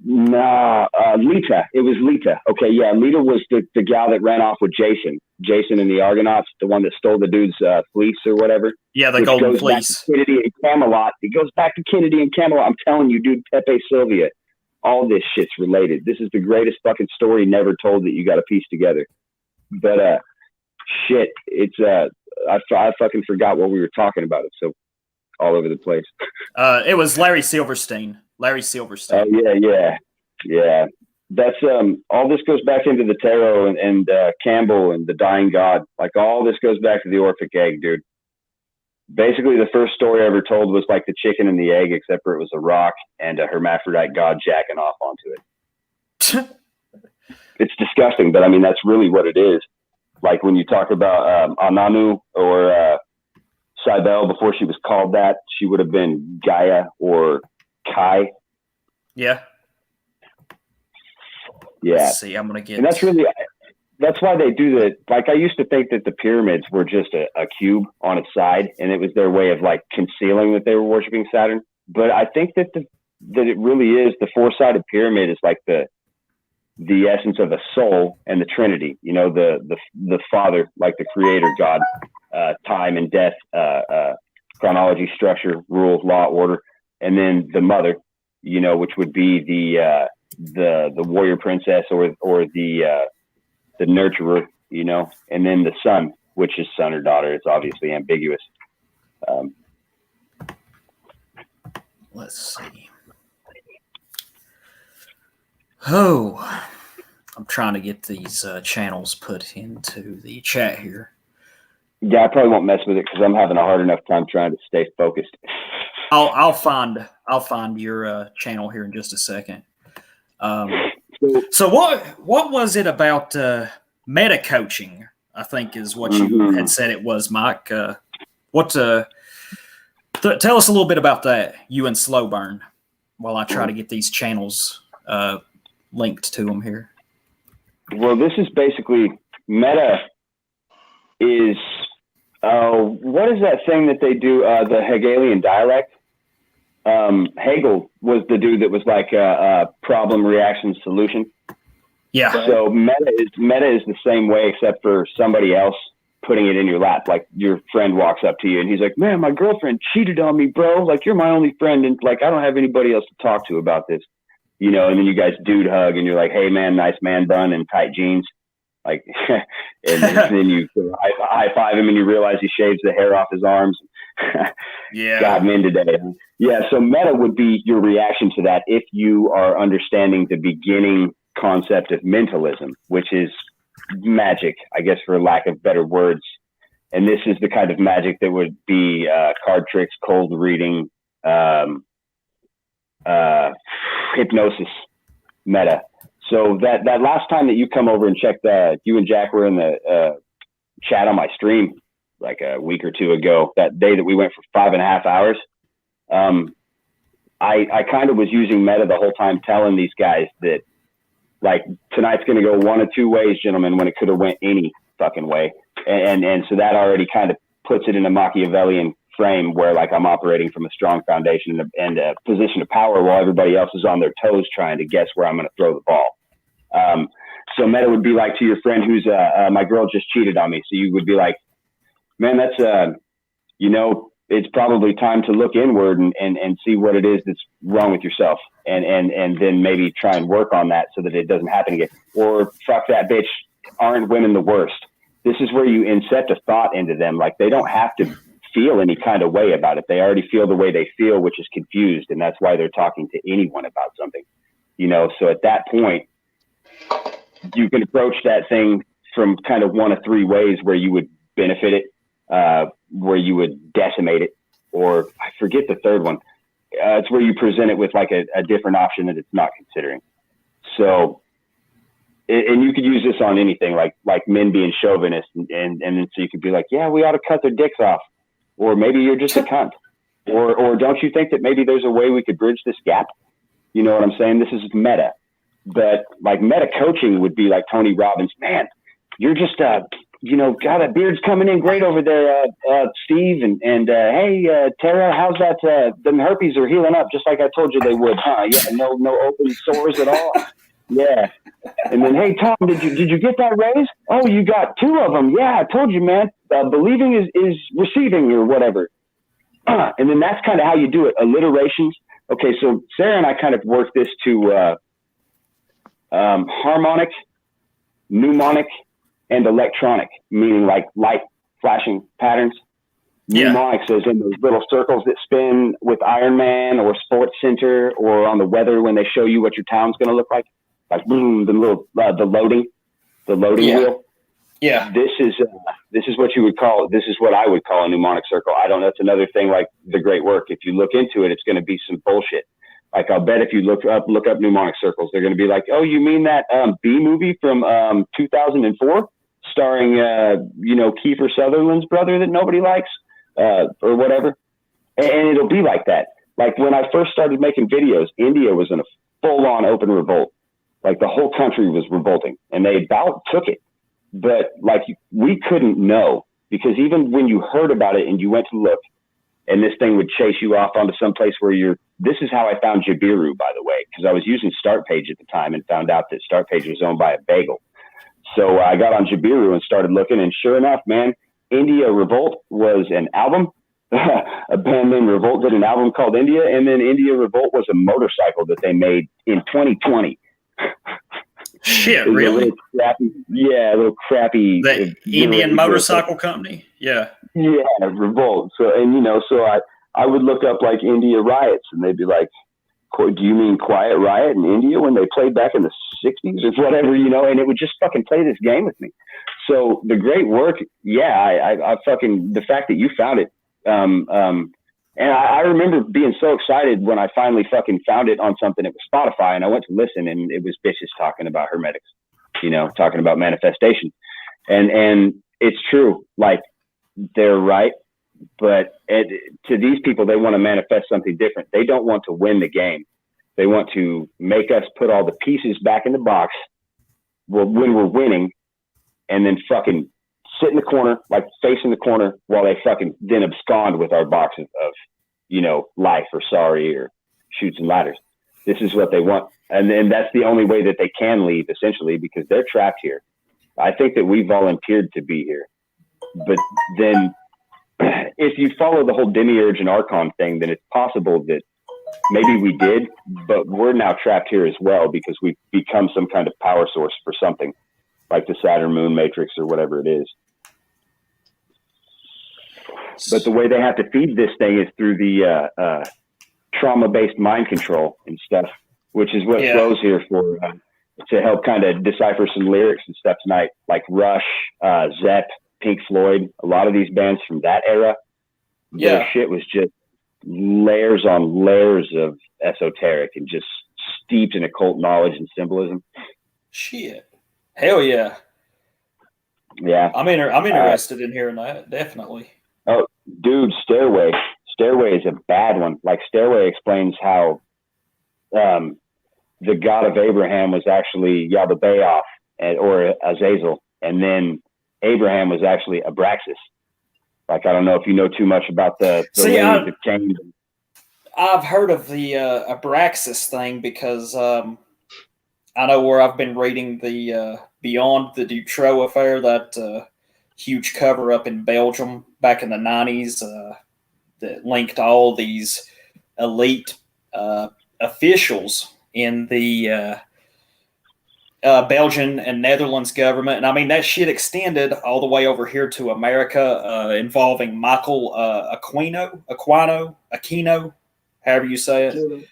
No, Lita. It was Lita. Okay, yeah. Lita was the gal that ran off with Jason. Jason and the Argonauts, the one that stole the dude's fleece or whatever. Yeah, the golden fleece. Kennedy and Camelot. It goes back to Kennedy and Camelot. I'm telling you, dude, Pepe Sylvia. All this shit's related. This is the greatest fucking story never told that you got to piece together. But shit, it's I fucking forgot what we were talking about. It's so all over the place. It was Larry Silverstein. Larry Silverstein. Yeah. that's all this goes back into the tarot and Campbell and the dying god. Like all this goes back to the Orphic egg, dude. Basically, the first story I ever told was like the chicken and the egg, except for it was a rock and a hermaphrodite god jacking off onto it. It's disgusting, but I mean that's really what it is. Like when you talk about Ananu or Cybele, before she was called that, she would have been Gaia or Kai. Yeah. Yeah. Let's see, I'm gonna get. And that's why they do that. Like I used to think that the pyramids were just a cube on its side, and it was their way of like concealing that they were worshiping Saturn. But I think that that it really is the four-sided pyramid is like the essence of a soul and the Trinity. You know, the Father, like the Creator God, time and death, chronology, structure, rules, law, order, and then the Mother, you know, which would be the warrior princess or the nurturer, you know, and then the Son, which is son or daughter. It's obviously ambiguous. Let's see. Oh, I'm trying to get these channels put into the chat here. Yeah, I probably won't mess with it because I'm having a hard enough time trying to stay focused. I'll find your channel here in just a second. So what was it about meta coaching? I think is what you had said it was, Mike. Tell us a little bit about that, you and Slowburn, while I try to get these channels linked to them here. Well, this is basically meta is what is that thing that they do? The Hegelian dialect. Hegel was the dude that was like a problem, reaction, solution. Yeah. So meta is the same way, except for somebody else putting it in your lap. Like your friend walks up to you and he's like, "Man, my girlfriend cheated on me, bro. Like you're my only friend, and like I don't have anybody else to talk to about this." You know, and then you guys dude hug and you're like, "Hey man, nice man bun and tight jeans." Like, and then you high five him and you realize he shaves the hair off his arms. Yeah. Got men today. Yeah. So meta would be your reaction to that if you are understanding the beginning concept of mentalism, which is magic, I guess, for lack of better words. And this is the kind of magic that would be card tricks, cold reading, hypnosis, meta. So that last time that you come over and checked you and Jack were in the chat on my stream like a week or two ago, that day that we went for 5.5 hours, I kind of was using meta the whole time, telling these guys that like tonight's going to go one of two ways, gentlemen, when it could have went any fucking way. And so that already kind of puts it in a Machiavellian frame where like I'm operating from a strong foundation and a position of power while everybody else is on their toes trying to guess where I'm going to throw the ball. So meta would be like to your friend who's my girl just cheated on me. So you would be like, man, that's you know, it's probably time to look inward and see what it is that's wrong with yourself and then maybe try and work on that so that it doesn't happen again. Or fuck that bitch, aren't women the worst? This is where you incept a thought into them. Like they don't have to feel any kind of way about it. They already feel the way they feel, which is confused. And that's why they're talking to anyone about something, you know? So at that point, you can approach that thing from kind of one of three ways where you would benefit it, where you would decimate it, or I forget the third one. It's where you present it with like a different option that it's not considering. So, and you could use this on anything, like men being chauvinists, and then so you could be like, yeah, we ought to cut their dicks off, or maybe you're just a cunt, or don't you think that maybe there's a way we could bridge this gap? You know what I'm saying? This is meta, but like meta coaching would be like Tony Robbins, man, you're just you know, God, that beard's coming in great over there, Steve, and hey, Tara, how's that? Them herpes are healing up just like I told you they would, huh? Yeah, no open sores at all. Yeah. And then, hey, Tom, did you get that raise? Oh, you got 2 of them. Yeah, I told you, man. Believing is receiving or whatever. And then that's kind of how you do it. Alliterations. Okay, so Sarah and I kind of work this to harmonic, mnemonic, and electronic, meaning like light flashing patterns. Yeah. Mnemonics is in those little circles that spin with Iron Man or Sports Center or on the weather when they show you what your town's going to look like. like boom, the loading wheel. Yeah. This is what you would call. This is what I would call a mnemonic circle. I don't know. That's another thing. Like the great work. If you look into it, it's going to be some bullshit. Like I'll bet if you look up mnemonic circles, they're going to be like, oh, you mean that B movie from 2004, starring Kiefer Sutherland's brother that nobody likes, or whatever. And it'll be like that. Like when I first started making videos, India was in a full-on open revolt. Like the whole country was revolting, and they about took it. But like we couldn't know, because even when you heard about it and you went to look, and this thing would chase you off onto some place where this is how I found Jabiru, by the way, because I was using Startpage at the time and found out that Startpage was owned by a bagel. So I got on Jabiru and started looking, and sure enough, man, India Revolt was an album. A band named Revolt did an album called India, and then India Revolt was a motorcycle that they made in 2020. Shit, really? A little crappy. The Indian motorcycle company? Yeah. Yeah, Revolt. So, and I would look up like India riots, and they'd be like, do you mean Quiet Riot in India when they played back in the 60s or whatever, and it would just fucking play this game with me. So the great work, I fucking, the fact that you found it, and I remember being so excited when I finally fucking found it on something. It was Spotify, and I went to listen, and it was bitches talking about hermetics, talking about manifestation. And it's true. Like, they're right. But to these people, they want to manifest something different. They don't want to win the game. They want to make us put all the pieces back in the box when we're winning, and then fucking sit in the corner, like facing the corner, while they fucking then abscond with our boxes of, life or sorry or shoots and ladders. This is what they want. And then that's the only way that they can leave, essentially, because they're trapped here. I think that we volunteered to be here. But then if you follow the whole demiurge and archon thing, then it's possible that maybe we did, but we're now trapped here as well, because we've become some kind of power source for something like the Saturn moon matrix or whatever it is. But the way they have to feed this thing is through the trauma-based mind control and stuff, which is what Flo's here for, to help kind of decipher some lyrics and stuff tonight, like Rush, Zepp, Pink Floyd, a lot of these bands from that era. Their shit was just layers on layers of esoteric and just steeped in occult knowledge and symbolism. Shit. Hell yeah. Yeah. I'm interested in hearing that, definitely. Oh, dude, Stairway. Stairway is a bad one. Like, Stairway explains how the god of Abraham was actually Yaldabaoth or Azazel, and then Abraham was actually Abraxas. Like, I don't know if you know too much about the lineage of Cain. I've heard of the Abraxas thing because I know where I've been reading the Beyond the Dutroux affair, that huge cover-up in Belgium back in the 90s that linked all these elite officials in the Belgian and Netherlands government. And I mean, that shit extended all the way over here to America, involving Michael Aquino, however you say it.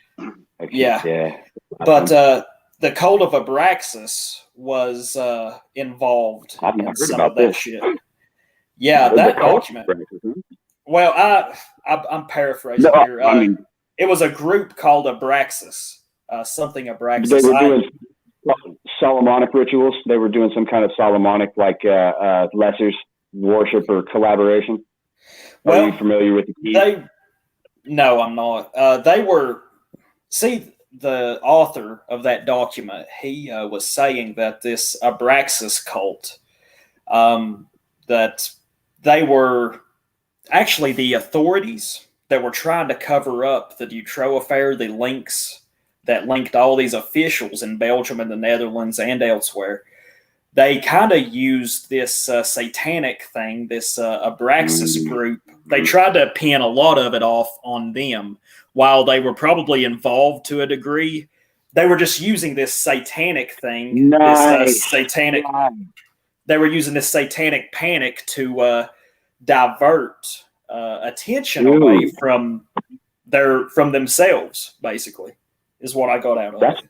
Yeah. But the cult of Abraxas was involved in some of that shit. Yeah, that document. Well, I'm paraphrasing here. It was a group called Abraxas, something Abraxas. They were doing Solomonic rituals. They were doing some kind of Solomonic, like lessers worship or collaboration. Are you familiar with the keys? No, I'm not. They were. See, the author of that document, he was saying that this Abraxas cult, that they were actually the authorities that were trying to cover up the Dutroux affair, the links that linked all these officials in Belgium and the Netherlands and elsewhere. They kind of used this satanic thing, this Abraxas group. They tried to pin a lot of it off on them. While they were probably involved to a degree, they were just using this satanic thing, they were using this satanic panic to divert attention away from themselves, basically, is what I got out of it. That's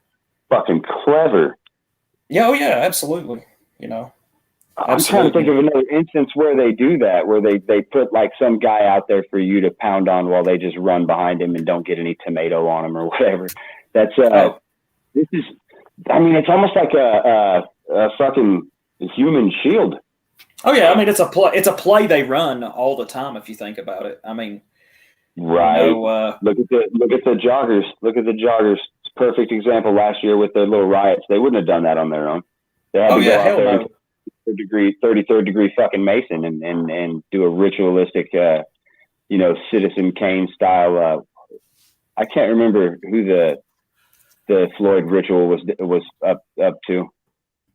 fucking clever. Yeah, oh yeah, absolutely. I'm trying to think of another instance where they do that, where they put like some guy out there for you to pound on while they just run behind him and don't get any tomato on him or whatever. That's this is, I mean, it's almost like a fucking human shield. Oh yeah, I mean it's a play. It's a play they run all the time if you think about it. I mean, right. Look at the joggers. Look at the joggers. It's a perfect example. Last year with the little riots, they wouldn't have done that on their own. They had to go out there. No. 33rd degree fucking Mason and do a ritualistic, Citizen Kane style. I can't remember who the Floyd ritual was up to.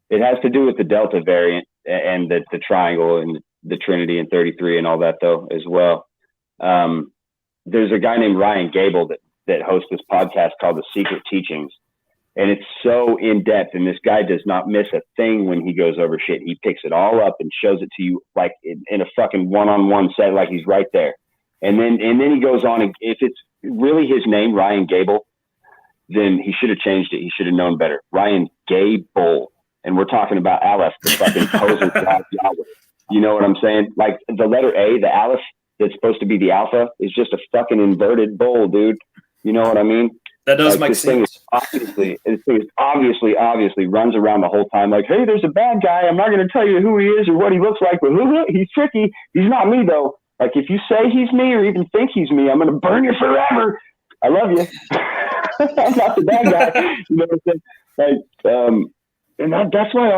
It has to do with the Delta variant and the triangle and the Trinity and 33 and all that though as well. There's a guy named Ryan Gable that hosts this podcast called The Secret Teachings. And it's so in depth, and this guy does not miss a thing when he goes over shit. He picks it all up and shows it to you like in a fucking one-on-one set, like he's right there. And then he goes on, and if it's really his name, Ryan Gable, then he should have changed it. He should have known better. Ryan Gable, and we're talking about Aleph, the fucking poser God Yahweh. You know what I'm saying? Like the letter A, the Aleph that's supposed to be the alpha, is just a fucking inverted bull, dude. You know what I mean? That does make sense. This thing is obviously runs around the whole time like, hey, there's a bad guy. I'm not going to tell you who he is or what he looks like, but he's tricky. He's not me, though. Like, if you say he's me or even think he's me, I'm going to burn you forever. I love you. I'm not the bad guy. You know what I'm saying? Like, and that's why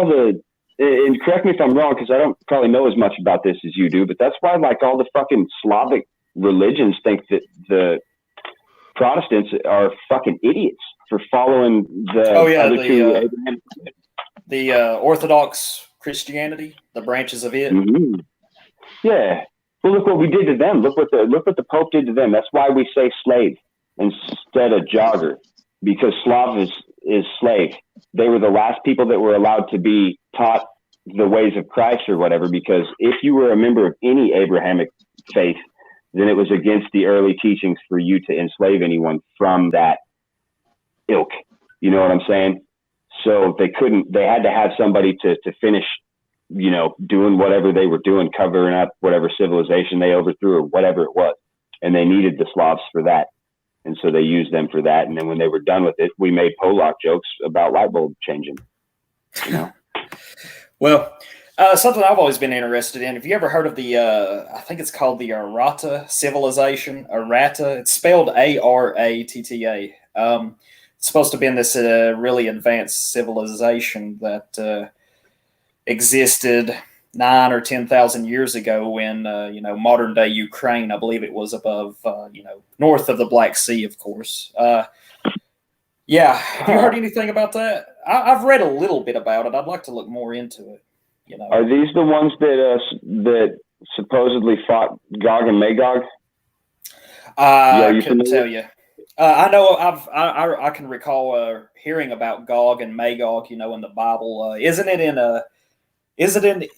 and correct me if I'm wrong, because I don't probably know as much about this as you do, but that's why, like, all the fucking Slavic religions think that the Protestants are fucking idiots for following the Orthodox Christianity, the branches of it. Mm-hmm. Yeah. Well, look what we did to them. Look what the Pope did to them. That's why we say slave instead of jogger, because Slav is slave. They were the last people that were allowed to be taught the ways of Christ or whatever, because if you were a member of any Abrahamic faith, then it was against the early teachings for you to enslave anyone from that ilk. You know what I'm saying? So they had to have somebody to finish, doing whatever they were doing, covering up whatever civilization they overthrew or whatever it was. And they needed the Slavs for that. And so they used them for that. And then when they were done with it, we made Polak jokes about light bulb changing, Well, something I've always been interested in. Have you ever heard of I think it's called the Arata Civilization? Arata. It's spelled Aratta. It's supposed to be in this really advanced civilization that existed 9,000 or 10,000 years ago when, modern day Ukraine, I believe it was above, north of the Black Sea, of course. Yeah. Have you heard anything about that? I've read a little bit about it. I'd like to look more into it. Are these the ones that supposedly fought Gog and Magog? I couldn't tell you. I know I can recall hearing about Gog and Magog, in the Bible. Isn't it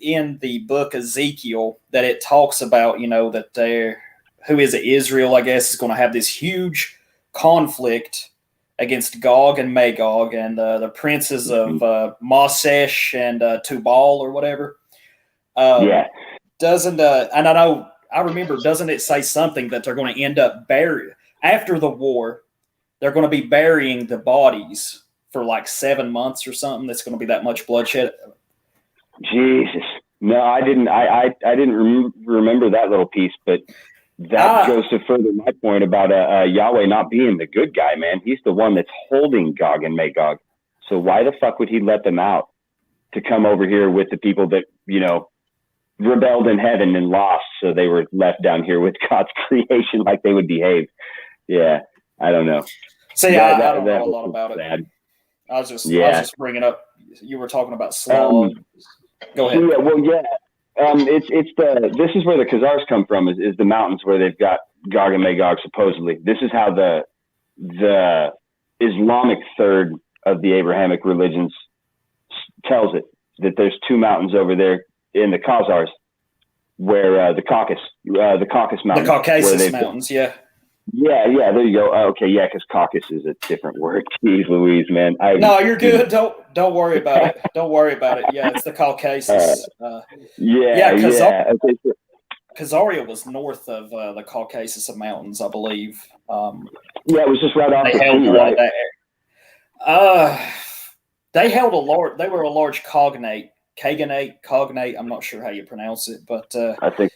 in the book Ezekiel that it talks about, that Israel, I guess, is going to have this huge conflict against Gog and Magog and the princes of Mosesh and Tubal or whatever. Doesn't and I remember, doesn't it say something that they're going to end up after the war? They're going to be burying the bodies for like 7 months or something. That's going to be that much bloodshed. Jesus, no, I didn't. I didn't remember that little piece, but. That goes to further my point about Yahweh not being the good guy, man. He's the one that's holding Gog and Magog. So why the fuck would he let them out to come over here with the people that, rebelled in heaven and lost? So they were left down here with God's creation like they would behave. Yeah, I don't know. See, I don't know a lot about it. I was just bringing up, you were talking about Slav. Go ahead. Yeah, well, yeah. This is where the Khazars come from, is the mountains where they've got Gog and Magog, supposedly. This is how the Islamic third of the Abrahamic religions tells it, that there's two mountains over there in the Khazars where the Caucasus Mountains. The Caucasus Mountains, yeah. Yeah, there you go. Okay, yeah, because Caucasus is a different word. Jeez Louise, man. No, you're good. Don't don't worry about it. Don't worry about it. Yeah, it's the Caucasus. Yeah. Okay, so Khazaria was north of the Caucasus Mountains, I believe. yeah, it was just right off They the held sea, right? that. They held a large. They were a large cognate. I'm not sure how you pronounce it, but I think.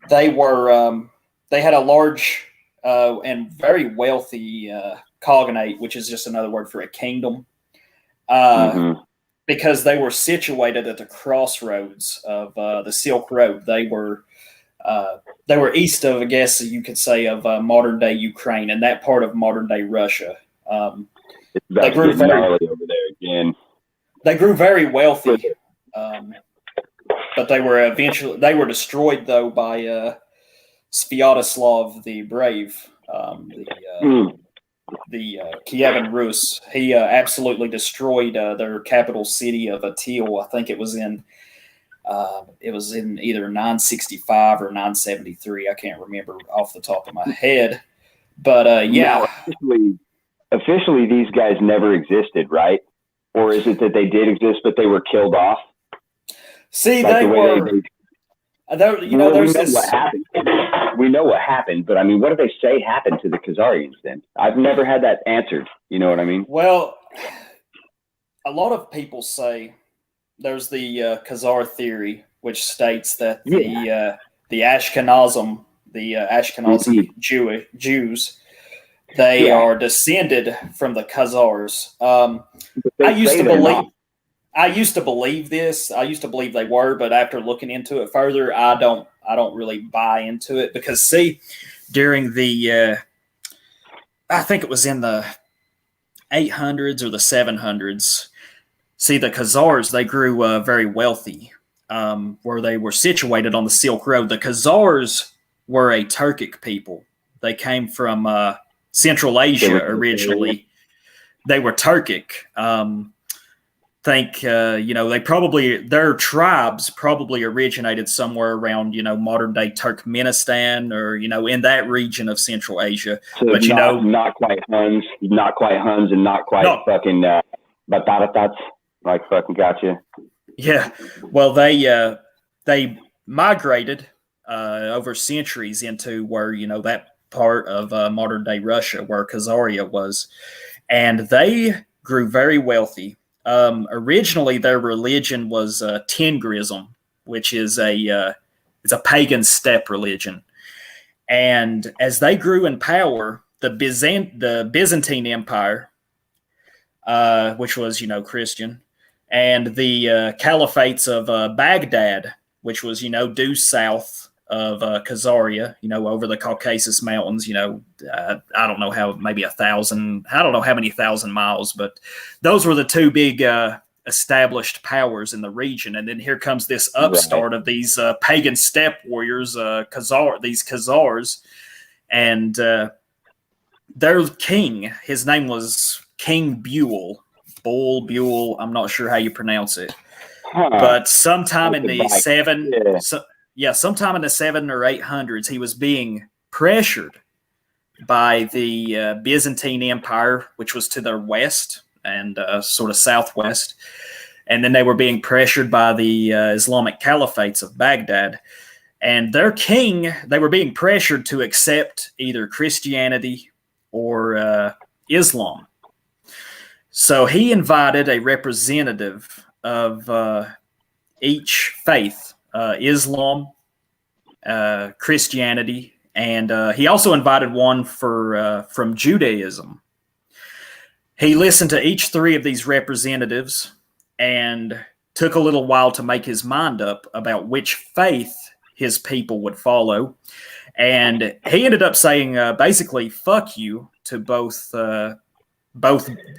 they were. They had a large and very wealthy cognate, which is just another word for a kingdom, because they were situated at the crossroads of the Silk Road. They were east of, I guess you could say, of modern day Ukraine and that part of modern day Russia. It's about to get gnarly over there again. They grew very wealthy, but they were destroyed though by Sviatoslav the Brave, the Kievan Rus. He absolutely destroyed their capital city of Atil. I think it was in either 965 or 973. I can't remember off the top of my head, but yeah. Now, officially, these guys never existed, right? Or is it that they did exist, but they were killed off? See, like they were. There's this. What happened. We know what happened, but I mean, what do they say happened to the Khazarians then? I've never had that answered. You know what I mean? Well, a lot of people say there's the Khazar theory, which states that the Ashkenazim, the Ashkenazi Jews, they are descended from the Khazars. I used to believe this. I used to believe they were, but after looking into it further, I don't really buy into it because see, during the I think it was in the 800s or the 700s. See, the Khazars, they grew very wealthy where they were situated on the Silk Road. The Khazars were a Turkic people. They came from Central Asia originally. They were Turkic. Their tribes probably originated somewhere around, modern day Turkmenistan or, in that region of Central Asia. So but not quite Huns, and not quite fucking Bataratats. Like fucking gotcha. Yeah. Well, they migrated over centuries into where, that part of modern day Russia where Khazaria was. And they grew very wealthy. Originally, their religion was Tengrism, which is it's a pagan steppe religion. And as they grew in power, the Byzantine Empire, which was, Christian, and the caliphates of Baghdad, which was, due south of Khazaria, over the Caucasus Mountains, I don't know how, maybe 1,000, I don't know how many thousand miles, but those were the two big established powers in the region. And then here comes this upstart of these pagan steppe warriors, these Khazars, and their king, his name was King Buell, I'm not sure how you pronounce it, but sometime in the sometime in the 700s or 800s, he was being pressured by the Byzantine Empire, which was to their west and sort of southwest, and then they were being pressured by the Islamic caliphates of Baghdad. And their king, they were being pressured to accept either Christianity or Islam. So he invited a representative of each faith, Islam, Christianity, and he also invited one from Judaism. He listened to each three of these representatives and took a little while to make his mind up about which faith his people would follow. And he ended up saying basically, fuck you to both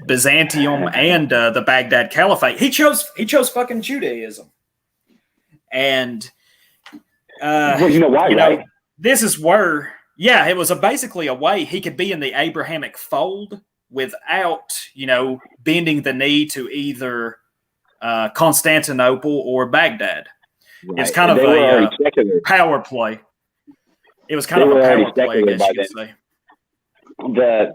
Byzantium and the Baghdad Caliphate. He chose fucking Judaism. And well, you know why, right? This is where, it was basically a way he could be in the Abrahamic fold without, bending the knee to either Constantinople or Baghdad. Right. It's kind of a power play. It was kind of a power play, I guess you could say.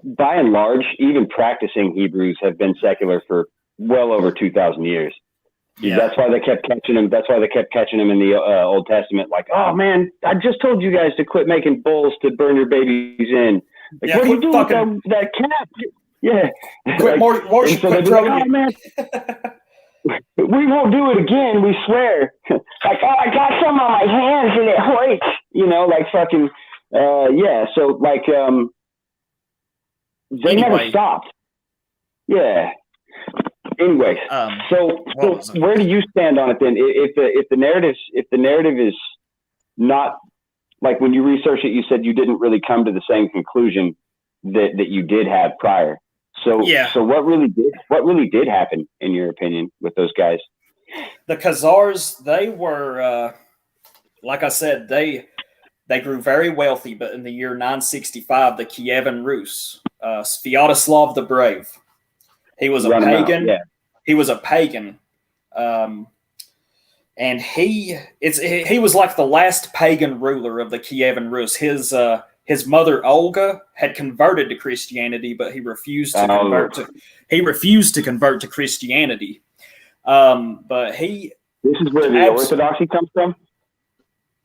By and large, even practicing Hebrews have been secular for well over 2,000 years. Yeah. That's why they kept catching him. That's why they kept catching him in the Old Testament. Like, oh man, I just told you guys to quit making bulls to burn your babies in. Like, what are you doing with that calf? Yeah. Quit oh man, we won't do it again. We swear. Like, oh, I got some on my hands and it hurts. Like fucking, yeah. So like, they never stopped. Yeah. Anyway, so where do you stand on it then? If the narrative is not, like, when you research it, you said you didn't really come to the same conclusion that you did have prior. So So what really did happen in your opinion with those guys? The Khazars, they were, like I said, they grew very wealthy, but in the year 965, the Kievan Rus, Sviatoslav the Brave, he was a pagan. He was a pagan, and he was like the last pagan ruler of the Kievan Rus. His mother Olga had converted to Christianity, but he refused to convert to Christianity. But he. This is where the Orthodoxy comes from.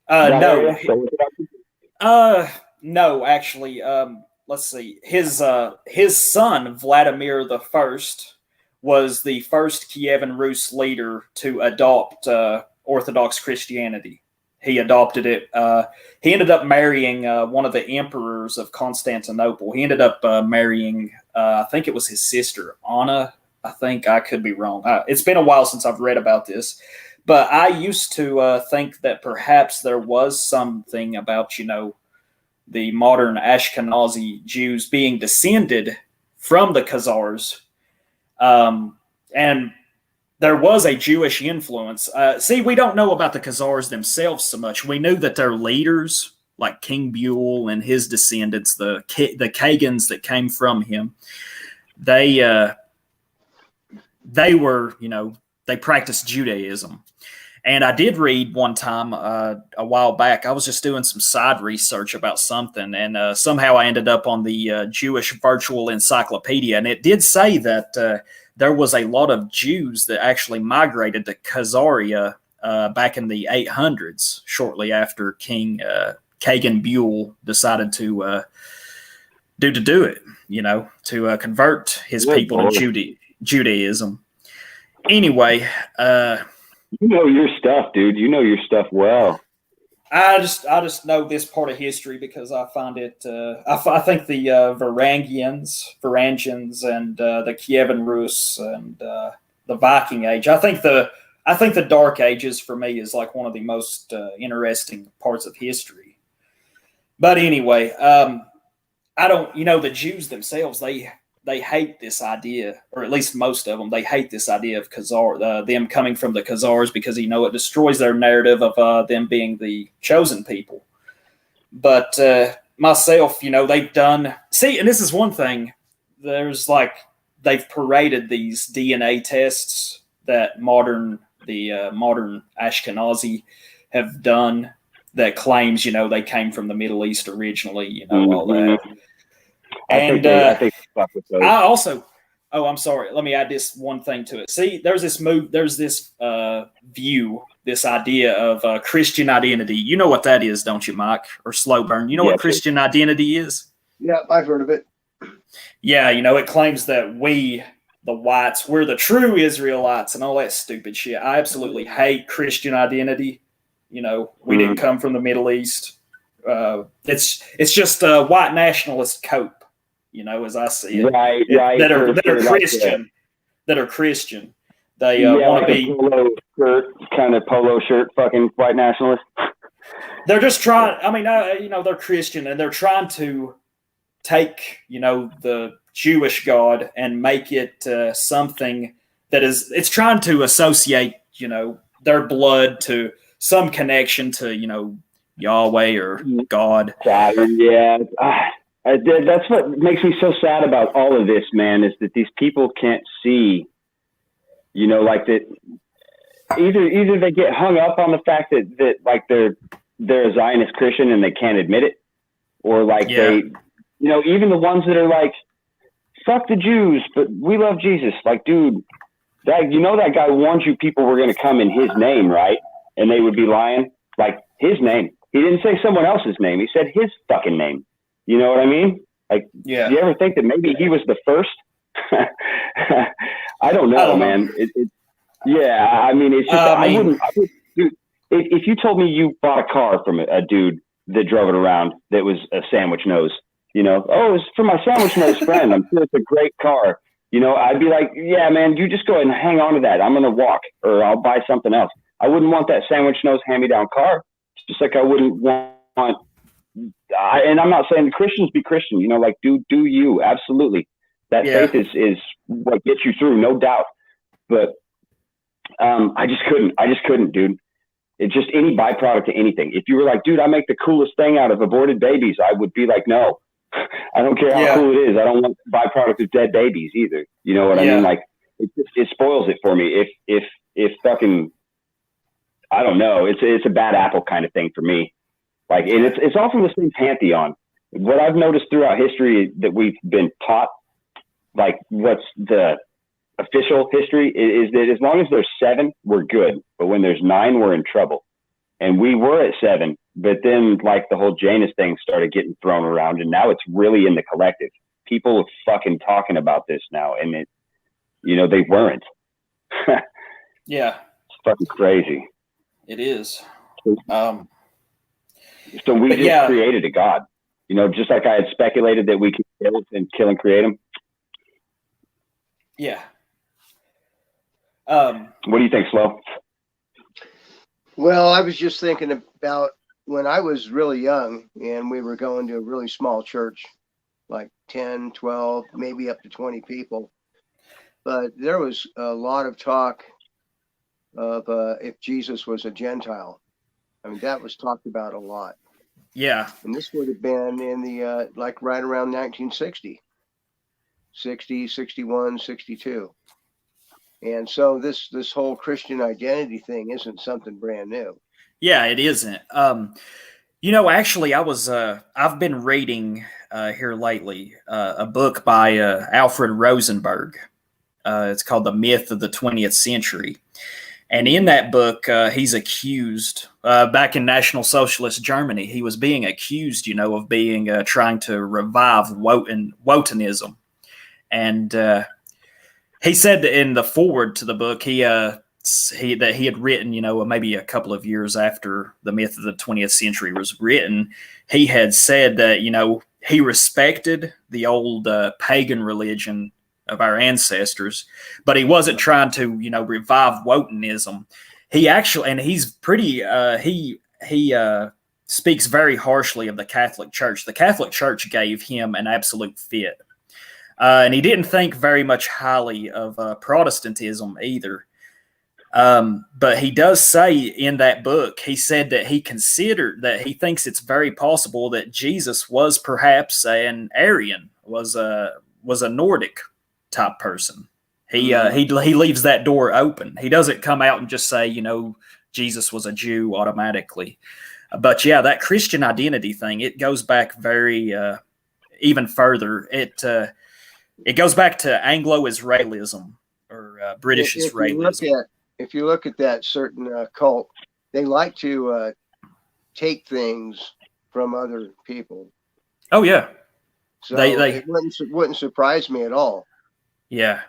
No. No, actually. Let's see. His son Vladimir the First was the first Kievan Rus leader to adopt Orthodox Christianity. He adopted it. He ended up marrying one of the emperors of Constantinople. He ended up marrying, I think it was his sister, Anna. I think, I could be wrong. It's been a while since I've read about this. But I used to think that perhaps there was something about, the modern Ashkenazi Jews being descended from the Khazars. And there was a Jewish influence. See, we don't know about the Khazars themselves so much. We knew that their leaders, like King Buell and his descendants, the Kagans that came from him, they were, they practiced Judaism. And I did read one time a while back, I was just doing some side research about something, and somehow I ended up on the Jewish Virtual Encyclopedia, and it did say that there was a lot of Jews that actually migrated to Khazaria back in the 800s, shortly after King Kagan Buell decided to do it, to convert his people to Judaism. Anyway, you know your stuff, dude. You know your stuff well. I just know this part of history because I find it. I think the Varangians, and the Kievan Rus and the Viking Age. I think the Dark Ages for me is like one of the most interesting parts of history. But anyway, I don't. The Jews themselves, they hate this idea, or at least most of them, they hate this idea of Khazar, them coming from the Khazars, because it destroys their narrative of them being the chosen people. But myself, they've done. See, and this is one thing. There's they've paraded these DNA tests that modern Ashkenazi have done that claims, they came from the Middle East originally, all that. And I think I also, I'm sorry, let me add this one thing to it. See, there's this view, this idea of Christian identity. You know what that is, don't you, Mike? Or Slowburn? You know what Christian identity is? Yeah, I've heard of it. Yeah, it claims that we, the whites, we're the true Israelites and all that stupid shit. I absolutely hate Christian identity. We didn't come from the Middle East. It's just a white nationalist cope. As I see it, right. That are Christian. They want to be polo shirt, fucking white nationalist. They're just trying. I mean, they're Christian, and they're trying to take, the Jewish God and make it something that is. It's trying to associate, their blood to some connection to, Yahweh or God. Saturn, yeah. That's what makes me so sad about all of this, man, is that these people can't see, like that. Either they get hung up on the fact that like they're a Zionist Christian and they can't admit it, or they, even the ones that are like, fuck the Jews, but we love Jesus. Like, dude, that guy warned you people were going to come in his name, right? And they would be lying, like his name. He didn't say someone else's name. He said his fucking name. You know what I mean? Like, Yeah. Do you ever think that maybe he was the first? I don't know, man. Yeah, I mean, it's just, I would, dude, if you told me you bought a car from a dude that drove it around that was a sandwich nose, oh, it's for my sandwich nose friend. I'm sure it's a great car. I'd be like, yeah, man, you just go ahead and hang on to that. I'm going to walk or I'll buy something else. I wouldn't want that sandwich nose hand-me-down car. Just like I wouldn't want, and I'm not saying Christians be Christian, like do you. Absolutely. That faith is what gets you through, no doubt. But I just couldn't, dude. It's just any byproduct of anything. If you were like, dude, I make the coolest thing out of aborted babies, I would be like, no, I don't care how cool it is. I don't want byproduct of dead babies either. You know what I mean? Like it spoils it for me. If fucking, I don't know. It's a bad apple kind of thing for me. Like, and it's all from the same pantheon. What I've noticed throughout history that we've been taught, like what's the official history is that as long as there's 7, we're good. But when there's 9, we're in trouble. And we were at 7, but then like the whole Janus thing started getting thrown around, and now it's really in the collective. People are fucking talking about this now, and they weren't. Yeah. It's fucking crazy. It is. So we just created a god, just like I had speculated that we could kill and create him. Yeah. What do you think, Slow? Well, I was just thinking about when I was really young and we were going to a really small church, like 10, 12, maybe up to 20 people. But there was a lot of talk of if Jesus was a Gentile. I mean, that was talked about a lot. Yeah. And this would have been in the, like right around 1960, 60, 61, 62. And so this whole Christian identity thing isn't something brand new. Yeah, it isn't. Actually, I've been reading here lately a book by Alfred Rosenberg. It's called The Myth of the 20th Century. And in that book, he's accused, back in National Socialist Germany, he was being accused, of being trying to revive Wotanism. And he said that in the foreword to the book, that he had written, maybe a couple of years after The Myth of the 20th Century was written, he had said that, he respected the old pagan religion of our ancestors, but he wasn't trying to, revive Wotanism. He actually, and he's pretty, he speaks very harshly of the Catholic Church. The Catholic Church gave him an absolute fit. And he didn't think very much highly of Protestantism either. But he does say in that book, he said that he considered that he thinks it's very possible that Jesus was perhaps an Aryan, was a Nordic type person. He leaves that door open. He doesn't come out and just say, Jesus was a Jew automatically. But yeah, that Christian identity thing, it goes back very even further. It goes back to Anglo-Israelism or British Israelism. If you look at that certain cult, they like to take things from other people. Oh yeah, so it wouldn't surprise me at all. Yeah,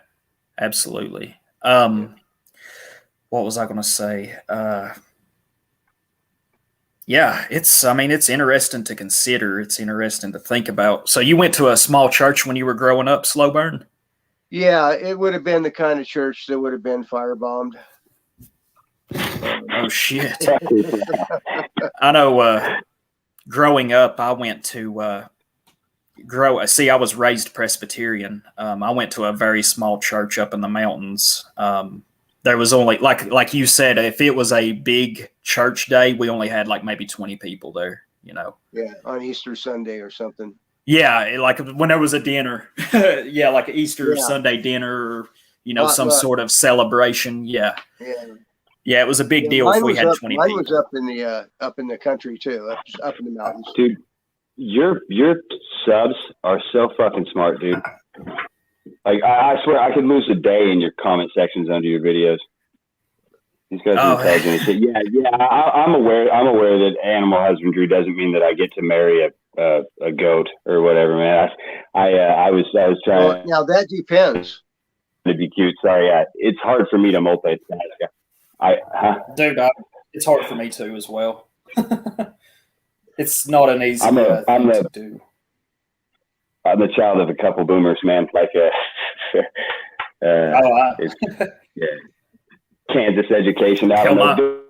absolutely. What was I going to say? Yeah, it's interesting to consider. It's interesting to think about. So you went to a small church when you were growing up, Slowburn? Yeah, it would have been the kind of church that would have been firebombed. Oh, shit. I know growing up, I went to I was raised Presbyterian. I went to a very small church up in the mountains. There was only, like you said, if it was a big church day, we only had like maybe 20 people there, Yeah, on Easter Sunday or something. Yeah, like when there was a dinner. Yeah, like an Easter Sunday dinner or, some sort of celebration. Yeah. Yeah, it was a big deal if we had 20 people. Mine was up in the country too, up in the mountains. Dude, your subs are so fucking smart, dude. Like I swear I could lose a day in your comment sections under your videos. These guys are intelligent and shit. Yeah. I'm aware that animal husbandry doesn't mean that I get to marry a goat or whatever, man. I was trying. Well, now that depends. To be cute. Sorry, it's hard for me to multitask. Dude, it's hard for me too as well. It's not an easy thing to do. I'm the child of a couple boomers, man. Like yeah. Kansas education. I don't know.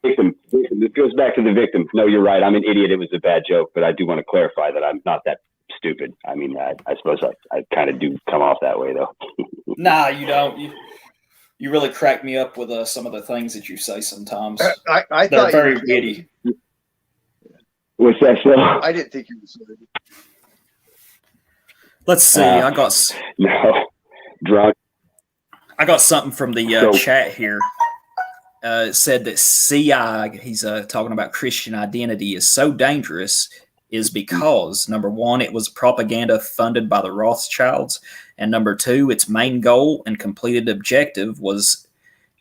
Victim. It goes back to the victim. No, you're right. I'm an idiot. It was a bad joke, but I do want to clarify that I'm not that stupid. I mean, I suppose I kind of do come off that way, though. Nah, you don't. You really crack me up with some of the things that you say sometimes. I They're thought very witty. What's that, Phil? I didn't think you were silly. Let's see. I got drunk. I got something from the chat here. It said that CI, he's talking about Christian identity, is so dangerous is because, number one, it was propaganda funded by the Rothschilds, and number two, its main goal and completed objective was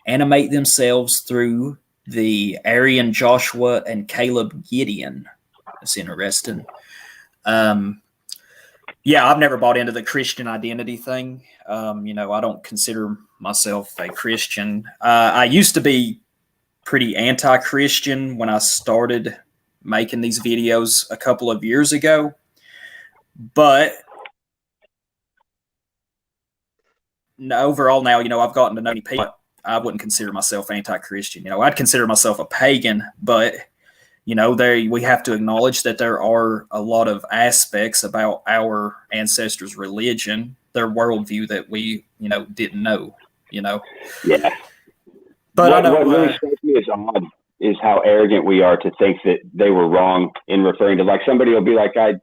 animate themselves through the Aryan Joshua and Caleb Gideon. That's interesting. Yeah, I've never bought into the Christian identity thing. I don't consider myself a Christian. I used to be pretty anti-Christian when I started making these videos a couple of years ago. But overall now, I've gotten to know many people. I wouldn't consider myself anti-Christian. I'd consider myself a pagan, but we have to acknowledge that there are a lot of aspects about our ancestors' religion, their worldview that we, didn't know, Yeah. But what really strikes me as odd is how arrogant we are to think that they were wrong in referring to, like, somebody will be like, the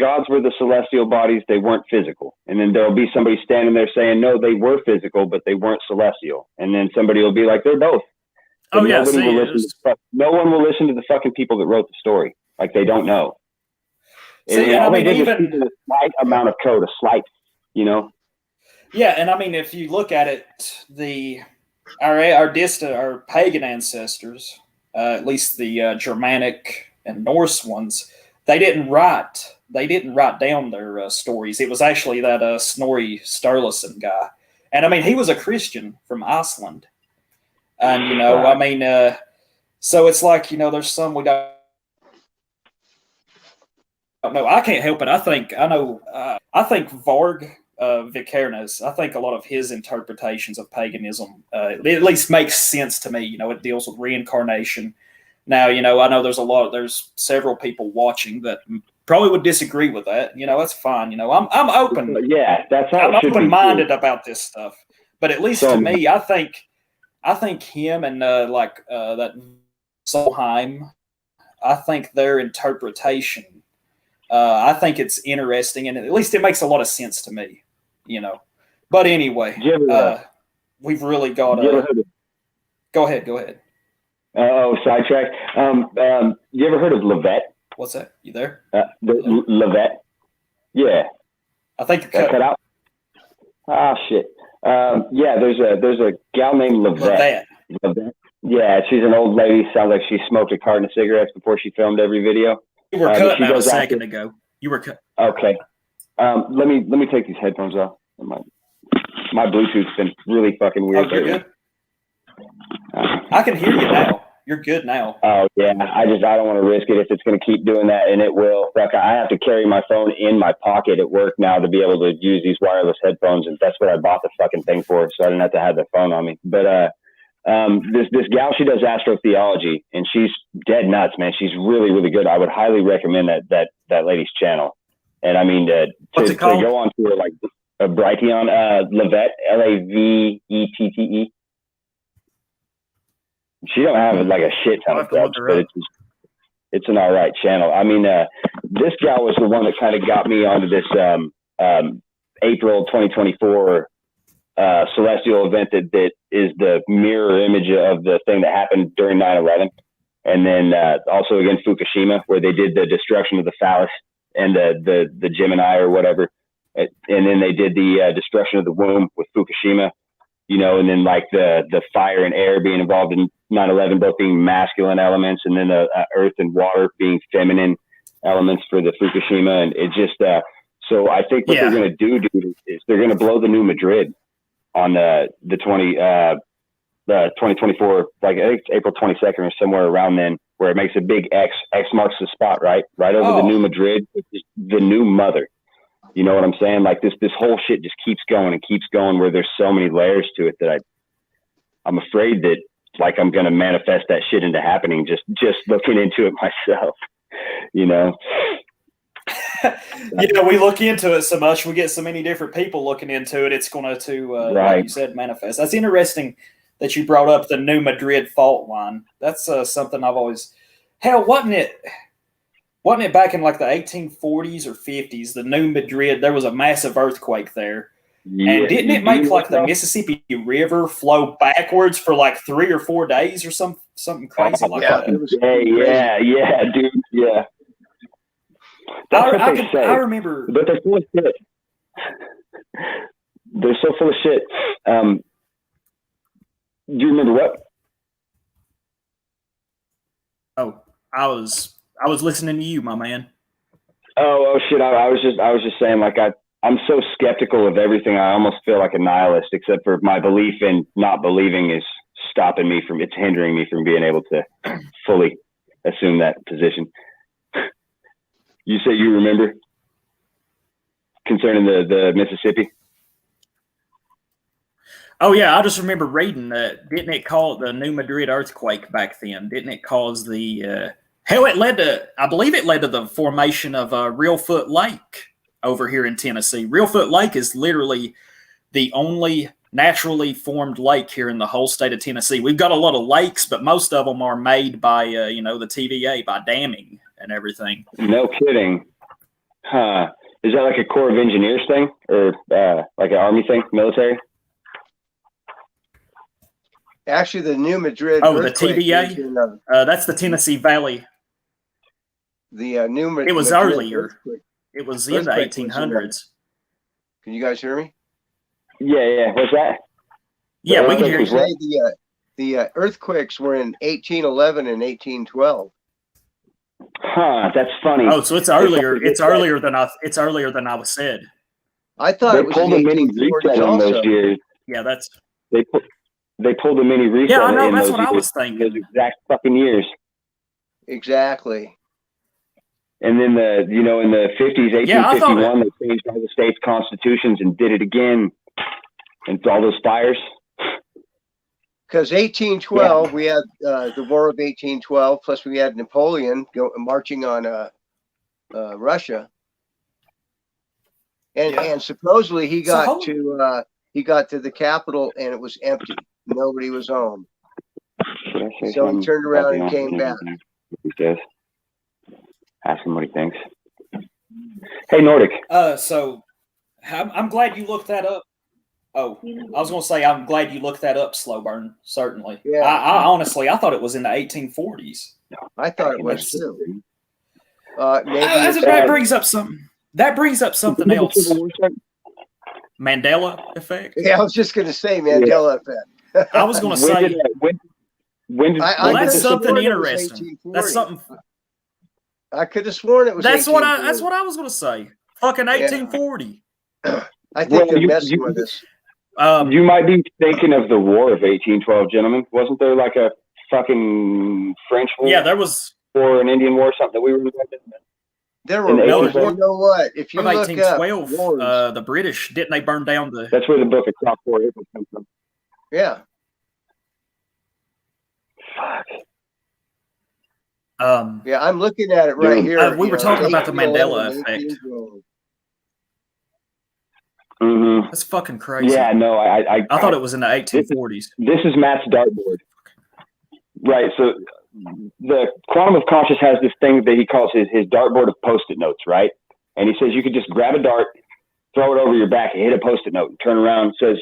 gods were the celestial bodies, they weren't physical. And then there'll be somebody standing there saying, no, they were physical, but they weren't celestial. And then somebody will be like, they're both. But no one will listen to the fucking people that wrote the story. Like, they don't know. Even a slight amount of code, Yeah, and I mean, if you look at it, our pagan ancestors, at least the Germanic and Norse ones, they didn't write down their stories. It was actually that Snorri Sturluson guy, and I mean, he was a Christian from Iceland. And, so it's like, there's some we don't know. I can't help it. I think Varg Vikernes, I think a lot of his interpretations of paganism, at least makes sense to me. It deals with reincarnation. Now, I know there's several people watching that probably would disagree with that. That's fine. I'm open. Yeah, that's how I'm open-minded about this stuff. But at least to me, I think him and that Solheim, I think their interpretation, I think it's interesting, and at least it makes a lot of sense to me, But anyway, we've really got to go ahead. Oh, sidetrack. You ever heard of Levette? What's that? You there? Levette. Yeah. I think cut out. Ah, shit. Yeah, there's a gal named Levette. Yeah, she's an old lady. Sounds like she smoked a carton of cigarettes before she filmed every video. You were cutting out a second ago. You were cut. Okay. Let me take these headphones off. My Bluetooth's been really fucking weird. Oh, you're good. I can hear you now. You're good now. Oh yeah, I don't want to risk it if it's going to keep doing that, and it will. Like, I have to carry my phone in my pocket at work now to be able to use these wireless headphones, and that's what I bought the fucking thing for, so I didn't have to have the phone on me. But this gal, she does astrotheology, and she's dead nuts, man. She's really, really good. I would highly recommend that lady's channel. And I mean, to go on to her, like a Brighteon, Levette, Lavette. She don't have like a shit ton of subs, but it's an all right channel. I mean, this gal was the one that kind of got me onto this April 2024 celestial event that is the mirror image of the thing that happened during 9/11, and then also against Fukushima, where they did the destruction of the phallus and the Gemini or whatever. And then they did the destruction of the womb with Fukushima, and then like the fire and air being involved in 9/11, both being masculine elements, and then the earth and water being feminine elements for the Fukushima. And it just, so I think what they're going to do, dude, is they're going to blow the new Madrid on the 2024, like I think it's April 22nd or somewhere around then, where it makes a big X. X marks the spot, right over the new Madrid, the new mother. You know what I'm saying? Like this whole shit just keeps going and keeps going, where there's so many layers to it that I'm afraid that like I'm going to manifest that shit into happening just looking into it myself. We look into it so much, we get so many different people looking into it, it's going to like you said, manifest. That's interesting that you brought up the New Madrid fault line. That's something I've always, wasn't it back in like the 1840s or 50s, the New Madrid, there was a massive earthquake there. Yeah, and didn't it make like the Mississippi River flow backwards for like 3 or 4 days or something crazy like that? Yeah, dude, yeah. I remember. But they're full of shit. They're so full of shit. Do you remember what? Oh, I was listening to you, my man. Oh shit! I was just saying, like I'm so skeptical of everything. I almost feel like a nihilist, except for my belief in not believing is stopping me from. It's hindering me from being able to fully assume that position. You say you remember concerning the Mississippi? Oh yeah, I just remember reading that. Didn't it cause the New Madrid earthquake back then? Didn't it cause the it led to? I believe it led to the formation of Reelfoot Lake over here in Tennessee. Reelfoot Lake is literally the only naturally formed lake here in the whole state of Tennessee. We've got a lot of lakes, but most of them are made by the TVA, by damming and everything. No kidding. Huh. Is that like a Corps of Engineers thing or like an Army thing, military? Actually, the New Madrid. Oh, the TVA? That's the Tennessee Valley. The New Madrid. It was earlier. It was in the 1800s. Can you guys hear me? Yeah. What's that? Yeah, we can hear you. The earthquakes were in 1811 and 1812. Huh, that's funny. Oh, so it's earlier. It's earlier than I was said. I thought it was pulled a mini reset in those years. Yeah, that's they pulled a mini reset. Yeah, I know. In that's those what years, I was thinking. Those exact fucking years. Exactly. And then in the 50s, 1851, they changed all the states' constitutions and did it again, and all those fires. Because 1812, we had the War of 1812, plus we had Napoleon marching on Russia, and supposedly he got to the capital and it was empty. Nobody was home. So he turned around and came back. Ask him what he thinks. Hey, Nordic. So I'm glad you looked that up. Oh, I was going to say, I'm glad you looked that up, Slowburn. Certainly. Yeah. I honestly, I thought it was in the 1840s. I thought it was too. That brings up something. That brings up something else. Mandela effect. Yeah, I was just going to say Mandela effect. I was going to say. That's something interesting. That's something. I could have sworn it was. That's what I was going to say. Fucking 1840. I think they're messing with us. You might be thinking of the War of 1812, gentlemen. Wasn't there like a fucking French war? Yeah, there was. Or an Indian war or something that we were involved in? There were wars. You know what? If you look 1812, up the British, didn't they burn down the... That's where the book of Crop War April comes from. Yeah. Fuck. Yeah, I'm looking at it right here. We were talking about the Mandela effect. Mm-hmm. That's fucking crazy. Yeah, no, I thought it was in the 1840s. This is Matt's dartboard. Right, so the Quantum of Conscious has this thing that he calls his dartboard of Post-it notes, right? And he says you could just grab a dart, throw it over your back, and hit a Post-it note, and turn around, and says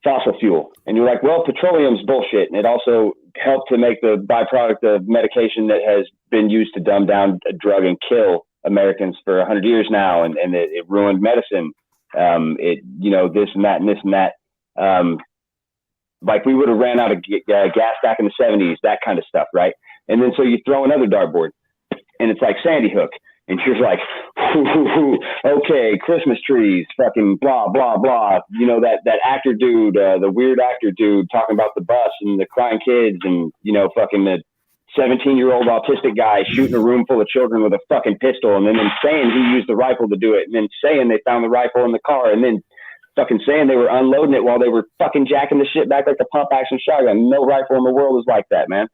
fossil fuel. And you're like, well, petroleum's bullshit, and it also helped to make the byproduct of medication that has been used to dumb down a drug and kill Americans for 100 years now, and it ruined medicine. It, you know, this and that and this and that. Like we would have ran out of gas back in the 70s, that kind of stuff, right? And then so you throw another dartboard, and it's like Sandy Hook, and you're like, okay, Christmas trees, fucking blah blah blah. You know, that actor dude, the weird actor dude, talking about the bus and the crying kids, and you know, fucking the 17-year-old autistic guy shooting a room full of children with a fucking pistol, and then saying he used the rifle to do it, and then saying they found the rifle in the car, and then fucking saying they were unloading it while they were fucking jacking the shit back like a pump action shotgun. No rifle in the world is like that, man.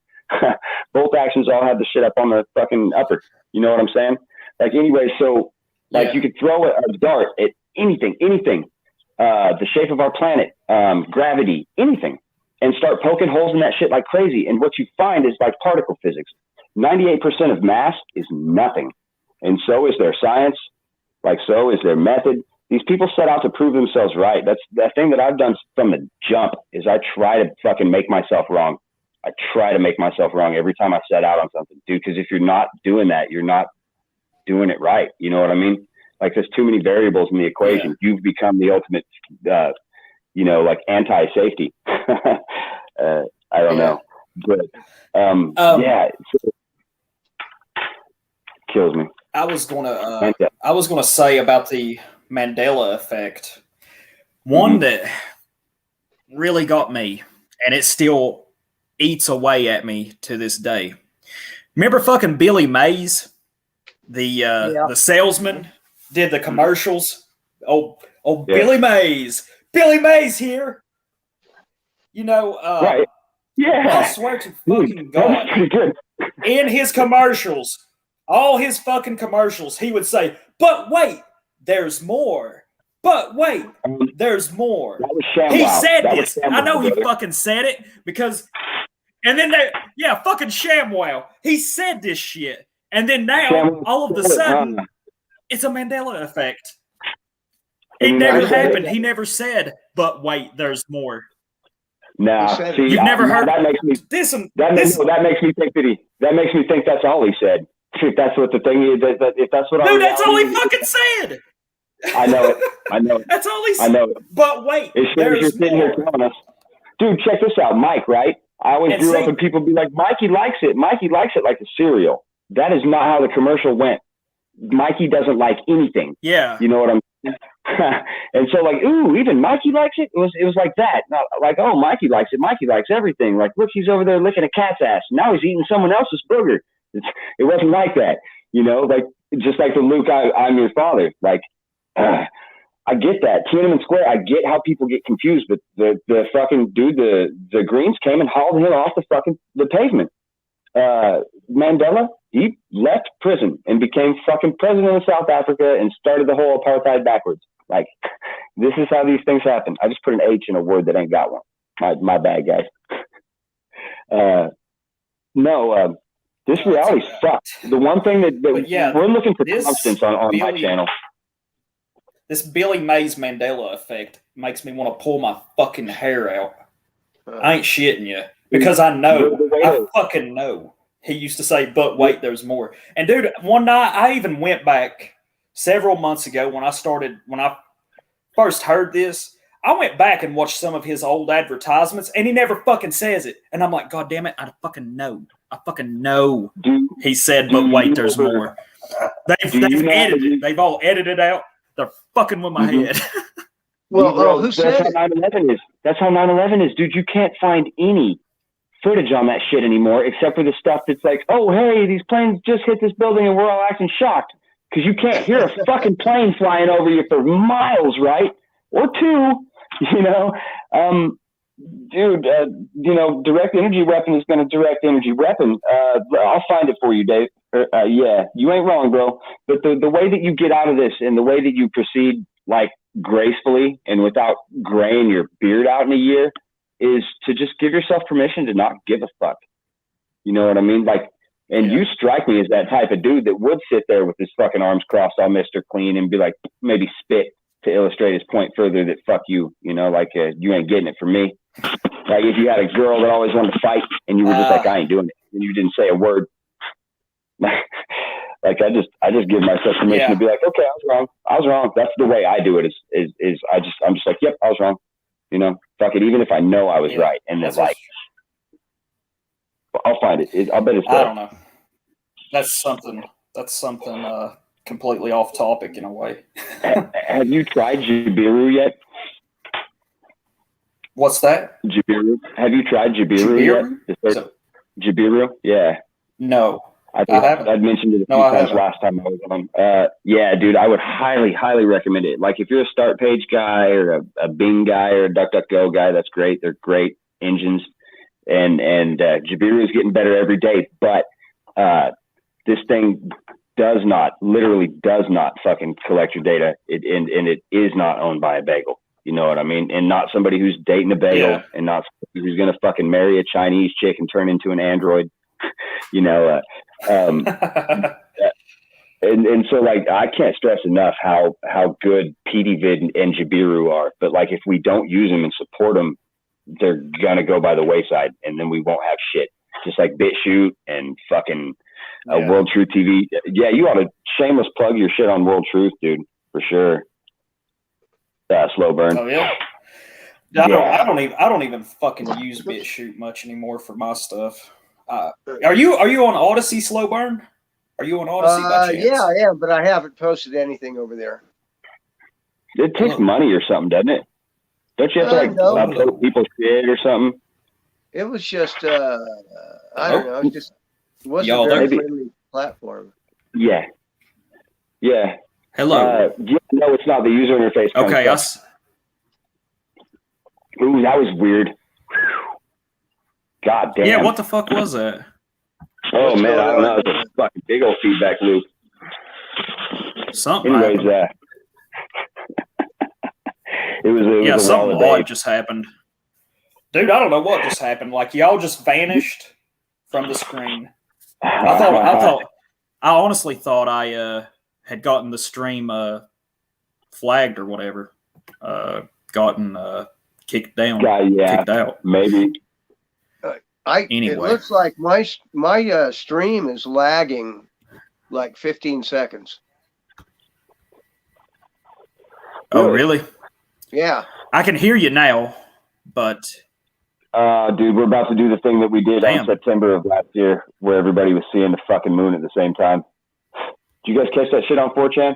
Bolt actions all have the shit up on the fucking upper. You know what I'm saying? Like, anyway, so like you could throw a dart at anything, the shape of our planet, gravity, anything, and start poking holes in that shit like crazy. And what you find is like particle physics. 98% of mass is nothing. And so is their science. Like, so is their method. These people set out to prove themselves right. That's the thing that I've done from the jump is I try to fucking make myself wrong. I try to make myself wrong every time I set out on something, dude, because if you're not doing that, you're not doing it right. You know what I mean? Like, there's too many variables in the equation. Yeah. You've become the ultimate, you know, like anti-safety. I don't know. But, yeah, it kills me. I was gonna say about the Mandela effect. One that really got me, and it still eats away at me to this day. Remember fucking Billy Mays, the salesman, did the commercials. Billy Mays here. You know, right? Yeah, I swear to fucking God, in his commercials, all his fucking commercials, he would say, "But wait, there's more. But wait, there's more." He said this. I know he fucking said it because, and then fucking ShamWow. He said this shit, and then now all of a sudden, it's a Mandela effect. It never happened. He never said, "But wait, there's more." No, see, you've never heard that makes me that makes me think that's all he said. If that's what the thing is, if that's what dude, that's all he fucking said. I know it. That's all he said. I know it. But wait, you're sitting here telling us, dude. Check this out, Mike. Right? I always grew up and people be like, Mikey likes it. Mikey likes it like the cereal. That is not how the commercial went. Mikey doesn't like anything. Yeah. You know what I'm saying? And so like, ooh, even Mikey likes it. It was like that. Not like, oh, Mikey likes it. Mikey likes everything. Like, look, he's over there licking a cat's ass. Now he's eating someone else's burger. It wasn't like that, you know, like just like the Luke, I'm your father. Like, I get that. Tiananmen Square, I get how people get confused, but the fucking dude, the Greens came and hauled him off the pavement. Mandela, he left prison and became fucking president of South Africa and started the whole apartheid backwards. Like, this is how these things happen. I just put an H in a word that ain't got one. My bad, guys. This reality's fucked. The one thing that we're looking for constants on my channel. This Billy Mays Mandela effect makes me want to pull my fucking hair out. I ain't shitting you. Because I know. I fucking know. He used to say, "But wait, there's more." And dude, one night I even went back several months ago when I first heard this. I went back and watched some of his old advertisements, and he never fucking says it. And I'm like, God damn it, I fucking know. He said, "But wait, there's more." They've edited it. They've all edited out. They're fucking with my head. Well, who said that's how 9/11 is? That's how 9/11 is, dude. You can't find any footage on that shit anymore, except for the stuff that's like, oh, hey, these planes just hit this building and we're all acting shocked. Because you can't hear a fucking plane flying over you for miles, right? Or two, you know. Dude, you know, direct energy weapon is going to direct energy weapon. I'll find it for you, Dave. Yeah, you ain't wrong, bro. But the way that you get out of this and the way that you proceed, like, gracefully and without graying your beard out in a year is to just give yourself permission to not give a fuck. You know what I mean? Like, and you strike me as that type of dude that would sit there with his fucking arms crossed all Mr. Clean and be like, maybe spit to illustrate his point further that fuck you, you know, like you ain't getting it from me. Like if you had a girl that always wanted to fight and you were just like, I ain't doing it, and you didn't say a word. Like I just give myself permission to be like, okay, I was wrong. That's the way I do it. I'm just like, yep, I was wrong. You know, fuck it. Even if I know I was right, and then like, I'll find it. I'll bet it's there. I don't know. That's something completely off topic in a way. Have you tried Jibiru yet? What's that? Jibiru. Have you tried Jibiru yet? Jibiru? Yeah. No. I haven't. I'd mentioned it a few times last time I was on. Yeah, dude, I would highly, highly recommend it. Like if you're a start page guy or a Bing guy or a DuckDuckGo guy, that's great. They're great engines. And Jibiru is getting better every day. But this thing literally does not fucking collect your data. And it is not owned by a bagel. You know what I mean? And not somebody who's dating a bagel and not somebody who's going to fucking marry a Chinese chick and turn into an android. You know, and so like I can't stress enough how good PDVid and Jibiru are. But like if we don't use them and support them, they're gonna go by the wayside, and then we won't have shit. Just like BitChute and fucking World Truth TV. Yeah, you ought to shameless plug your shit on World Truth, dude, for sure. Slowburn. Oh yeah. I don't even fucking use BitChute much anymore for my stuff. Are you on Odyssey, Slowburn? Are you on Odyssey by chance? Yeah, I am, but I haven't posted anything over there. It takes money or something, doesn't it? Don't you have to upload people's shit or something? It was just I don't know. It wasn't a very friendly platform. Yeah. Yeah. Hello. No, it's not. The user interface. Okay. Ooh, that was weird. God damn. Yeah, what the fuck was that? Oh, man, I don't know. It's a fucking big old feedback loop. Something Anyways, it was something odd just happened. Dude, I don't know what just happened. Like, y'all just vanished from the screen. I honestly thought I had gotten the stream flagged or whatever. Gotten kicked down. Kicked out. Maybe. It looks like my stream is lagging like 15 seconds. Oh, really? Yeah. I can hear you now, but... dude, we're about to do the thing that we did in September of last year where everybody was seeing the fucking moon at the same time. Did you guys catch that shit on 4chan?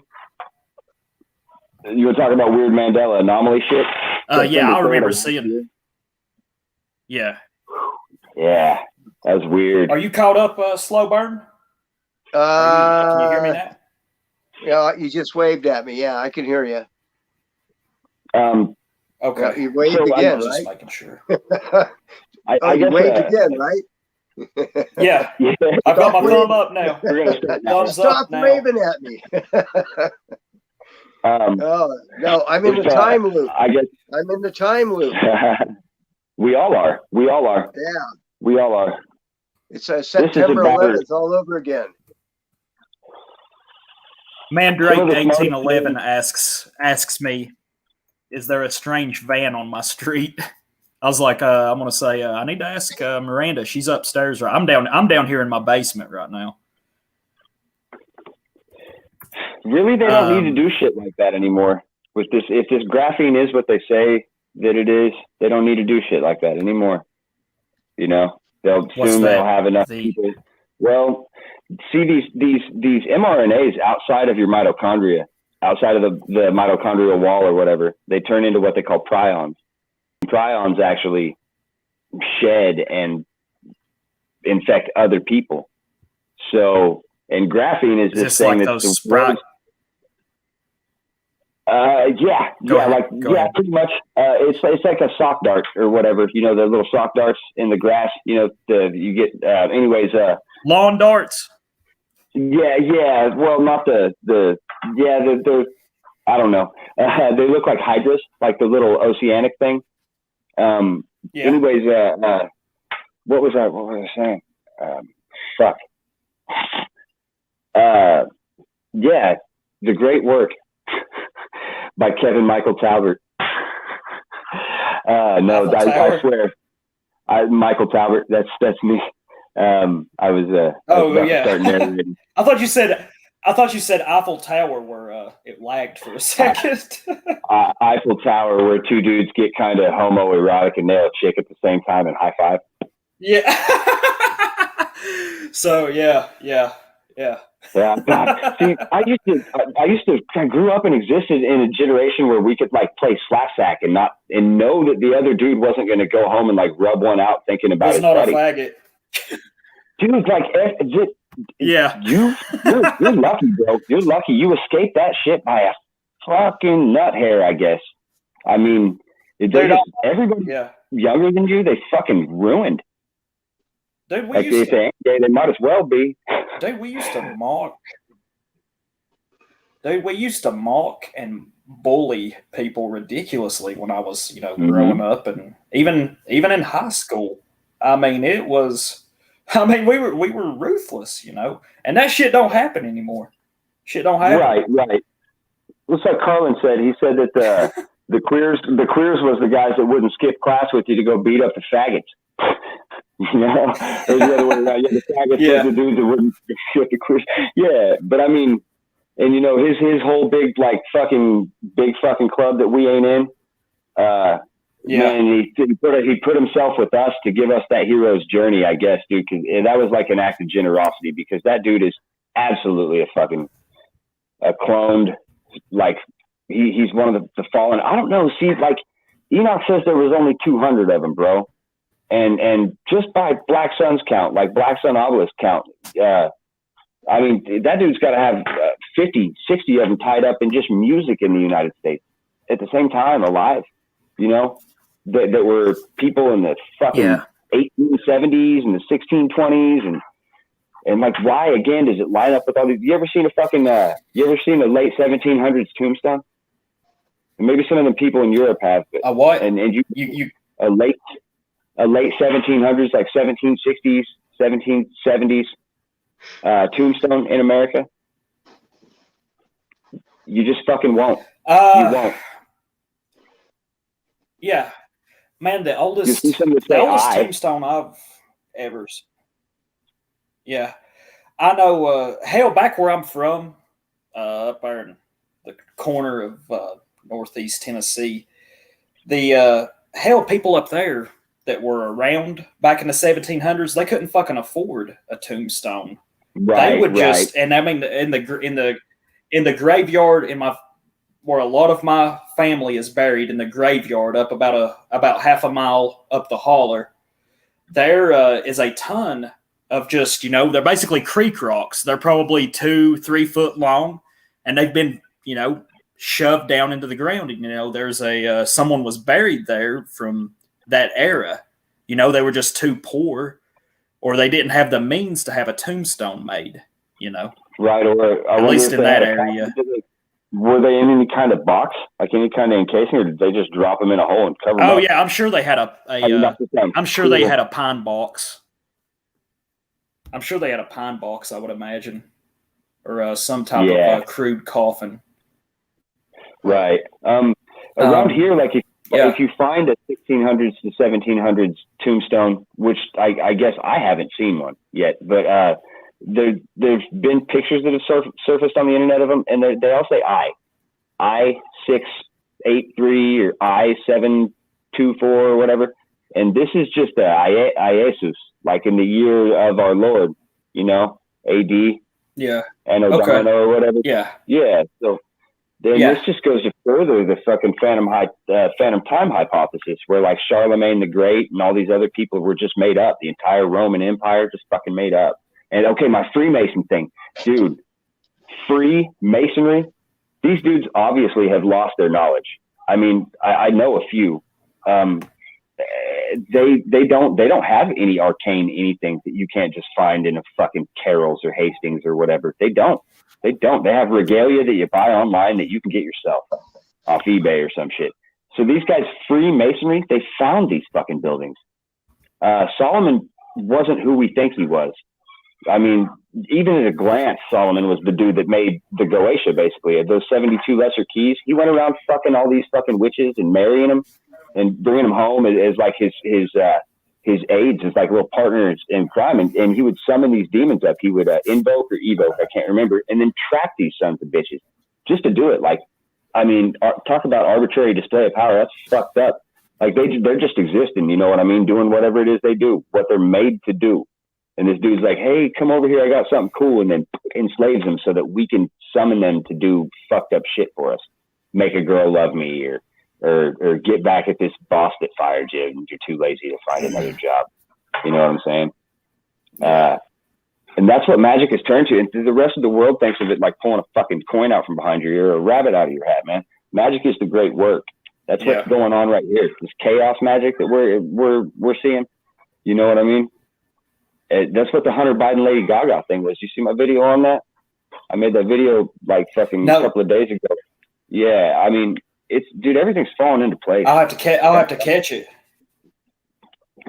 You were talking about weird Mandela anomaly shit? Yeah, I remember seeing... Yeah. Yeah, that was weird. Are you caught up, Slowburn? Can you hear me now? Yeah, you just waved at me. Yeah, I can hear you. Okay. You waved again, just right? making sure. I guess, you waved again, right? Yeah. I've got my thumb up now. We're gonna start now. Stop waving at me. No, I'm in the time loop. I guess I'm in the time loop. We all are. Yeah. We all are. It's September 11th all over again. Mandrake 1811 asks me, "Is there a strange van on my street?" I was like, "I'm gonna say I need to ask Miranda. She's upstairs. Right? I'm down here in my basement right now." Really, they don't need to do shit like that anymore. With this, if this graphene is what they say that it is, they don't need to do shit like that anymore. You know, they'll have enough people. Well, see these mRNAs outside of your mitochondria, outside of the mitochondrial wall or whatever, they turn into what they call prions. Prions actually shed and infect other people. So, and graphene is this thing like those sprouts. Pretty much. It's like a sock dart or whatever. You know, the little sock darts in the grass. You know, you get. Anyways, lawn darts. Yeah. Well, not the. I don't know. They look like hydras, like the little oceanic thing. Anyways, what was I saying? Fuck. The great work by Kevin Michael Talbert. I swear, Michael Talbert. That's me. I was. I thought you said I thought you said Eiffel Tower where it lagged for a second. Eiffel Tower, where two dudes get kind of homoerotic and nail a chick at the same time and high five. Yeah. So yeah. Yeah, God. See, I grew up and existed in a generation where we could like play slapsack and know that the other dude wasn't going to go home and like rub one out thinking about his buddy. Was not a faggot. Dude, like, yeah, you're lucky, bro. You're lucky. You escaped that shit by a fucking nut hair, I guess. I mean, everybody younger than you, they fucking ruined. Dude, like if they ain't gay, they might as well be. Dude, we used to mock. Dude, we used to mock and bully people ridiculously when I was, growing up, and even in high school. I mean, we were ruthless, and that shit don't happen anymore. Shit don't happen. Right. Looks like Carlin said. He said that the queers was the guys that wouldn't skip class with you to go beat up the faggots. Or the other way around. Yeah, the faggots was the dudes that wouldn't skip the queers. Yeah, but I mean, and his whole big fucking club that we ain't in. Man, he put himself with us to give us that hero's journey, I guess, dude. And that was like an act of generosity because that dude is absolutely a cloned. Like he's one of the fallen. I don't know. See, like Enoch says there was only 200 of them, bro. And just by Black Sun's count, like Black Sun Obelisk count, I mean, that dude's got to have 50, 60 of them tied up in just music in the United States at the same time, alive. That were people in the fucking 1870s and the 1620s and like, why again does it line up with all these? You ever seen a late 1700s tombstone? And maybe some of the people in Europe have. But, what? And you a late 1700s, like 1760s, 1770s tombstone in America? You just fucking won't. You won't. Yeah. Man, the oldest tombstone I've ever seen. Yeah. I know, hell, back where I'm from, up there in the corner of northeast Tennessee, the people up there that were around back in the 1700s, they couldn't fucking afford a tombstone. Right, they would just, and I mean, in the graveyard where a lot of my family is buried, in the graveyard up about half a mile up the holler, there is a ton of just, they're basically creek rocks. They're probably 2-3 foot long, and they've been, shoved down into the ground. There's someone was buried there from that era. They were just too poor, or they didn't have the means to have a tombstone made, Right, or at least in that area. Were they in any kind of box, like any kind of encasing, or did they just drop them in a hole and cover them up? Oh yeah, I'm sure they had I'm sure they had a pine box. I'm sure they had a pine box, I would imagine, or some type of crude coffin. Right. Around here, like if you find a 1600s to 1700s tombstone, which I guess I haven't seen one yet, but there's been pictures that have surfaced on the internet of them, and they all say I-683 or I-724 or whatever, and this is just the Iesus, like in the year of our Lord, A.D. Yeah. And O'Donnell or whatever. Yeah. Yeah. So then this just goes to further the fucking phantom time hypothesis, where like Charlemagne the Great and all these other people were just made up. The entire Roman Empire just fucking made up. And okay, my Freemason thing, dude, Freemasonry, these dudes obviously have lost their knowledge. I mean, I know a few. They don't have any arcane anything that you can't just find in a fucking Carroll's or Hastings or whatever. They don't. They have regalia that you buy online that you can get yourself off eBay or some shit. So these guys, Freemasonry, they found these fucking buildings. Solomon wasn't who we think he was. I mean, even at a glance, Solomon was the dude that made the Goetia, basically. Those 72 lesser keys, he went around fucking all these fucking witches and marrying them and bringing them home as like his his aides as like little partners in crime, and he would summon these demons up. He would invoke or evoke, I can't remember, and then trap these sons of bitches just to do it. Like, I mean, talk about arbitrary display of power. That's fucked up. Like they're just existing, you know what I mean? Doing whatever it is they do, what they're made to do. And this dude's like, hey, come over here, I got something cool, and then enslaves them so that we can summon them to do fucked up shit for us. Make a girl love me, or get back at this boss that fired you and you're too lazy to find another job. You know what I'm saying? And that's what magic has turned to. And the rest of the world thinks of it like pulling a fucking coin out from behind your ear or a rabbit out of your hat, man. Magic is the great work. That's what's going on right here. This chaos magic that we're seeing. You know what I mean? That's what the Hunter Biden Lady Gaga thing was. You see my video on that? I made that video like fucking a couple of days ago. Yeah, I mean, dude, everything's falling into place. I'll have to catch it.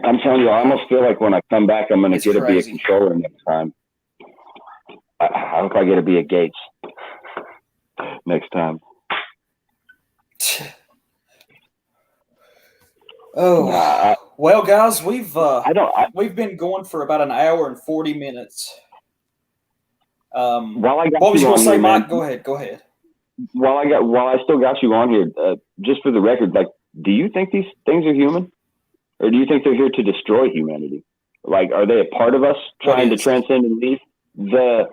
I'm telling you, I almost feel like when I come back, I'm going to get to be a controller next time. I hope I get to be a Gates next time. Well, guys, we've been going for about an hour and 40 minutes. What was you going to say, Mike? Go ahead. While I still got you on here, just for the record, like, do you think these things are human, or do you think they're here to destroy humanity? Like, are they a part of us trying to transcend and leave the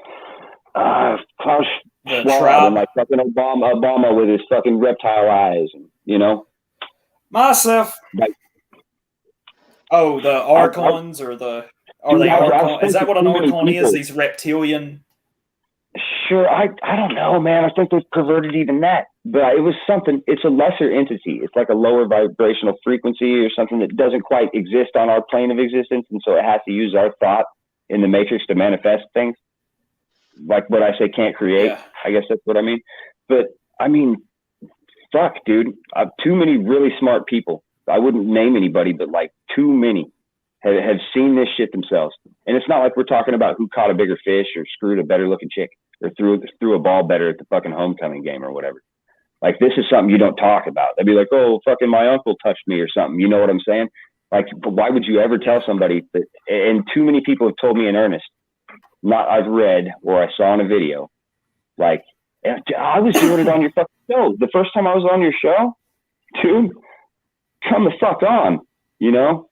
Klaus Schwab and like fucking Obama with his fucking reptile eyes, and, you know? Myself. Like, the Archons or the Archons? Is that what an Archon is? These reptilian. Sure, I don't know, man. I think they've perverted even that. But it was something. It's a lesser entity. It's like a lower vibrational frequency or something that doesn't quite exist on our plane of existence, and so it has to use our thought in the matrix to manifest things. Like what I say, can't create. Yeah. I guess that's what I mean. But I mean, fuck, dude. Too many really smart people. I wouldn't name anybody, but like too many have seen this shit themselves. And it's not like we're talking about who caught a bigger fish or screwed a better looking chick or threw a ball better at the fucking homecoming game or whatever. Like, this is something you don't talk about. They'd be like, oh, fucking my uncle touched me or something. You know what I'm saying? Like, why would you ever tell somebody that? And too many people have told me in earnest, not I've read or I saw in a video. Like, I was doing it on your fucking show. The first time I was on your show, dude, come the fuck on, you know?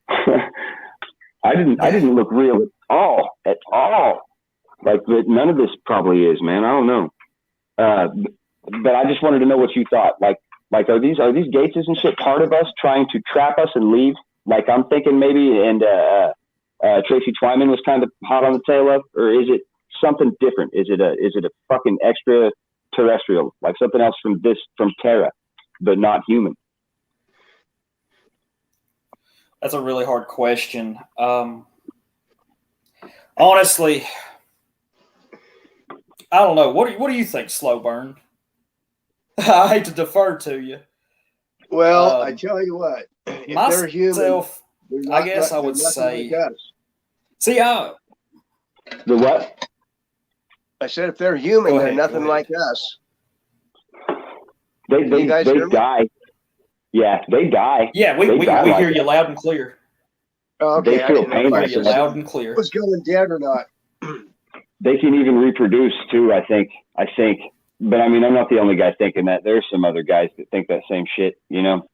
I didn't look real at all. Like, but none of this probably is, man. I don't know. But I just wanted to know what you thought. Like, are these Gateses and shit part of us trying to trap us and leave? Like, I'm thinking maybe, and Tracy Twyman was kind of hot on the tail of, or is it something different? Is it a fucking extraterrestrial, like something else from Terra, but not human? That's a really hard question. Honestly, I don't know. What do you think, Slowburn? I hate to defer to you. Well, I tell you what, if they're human, I guess I would say. Like see, the what? I said if they're human, they're nothing like us. They die. Yeah, they die. Yeah, we hear you loud and clear. Oh, okay, they feel pain. Hear you loud and clear. Was going dead or not? They can even reproduce too. I think. But I mean, I'm not the only guy thinking that. There's some other guys that think that same shit. You know,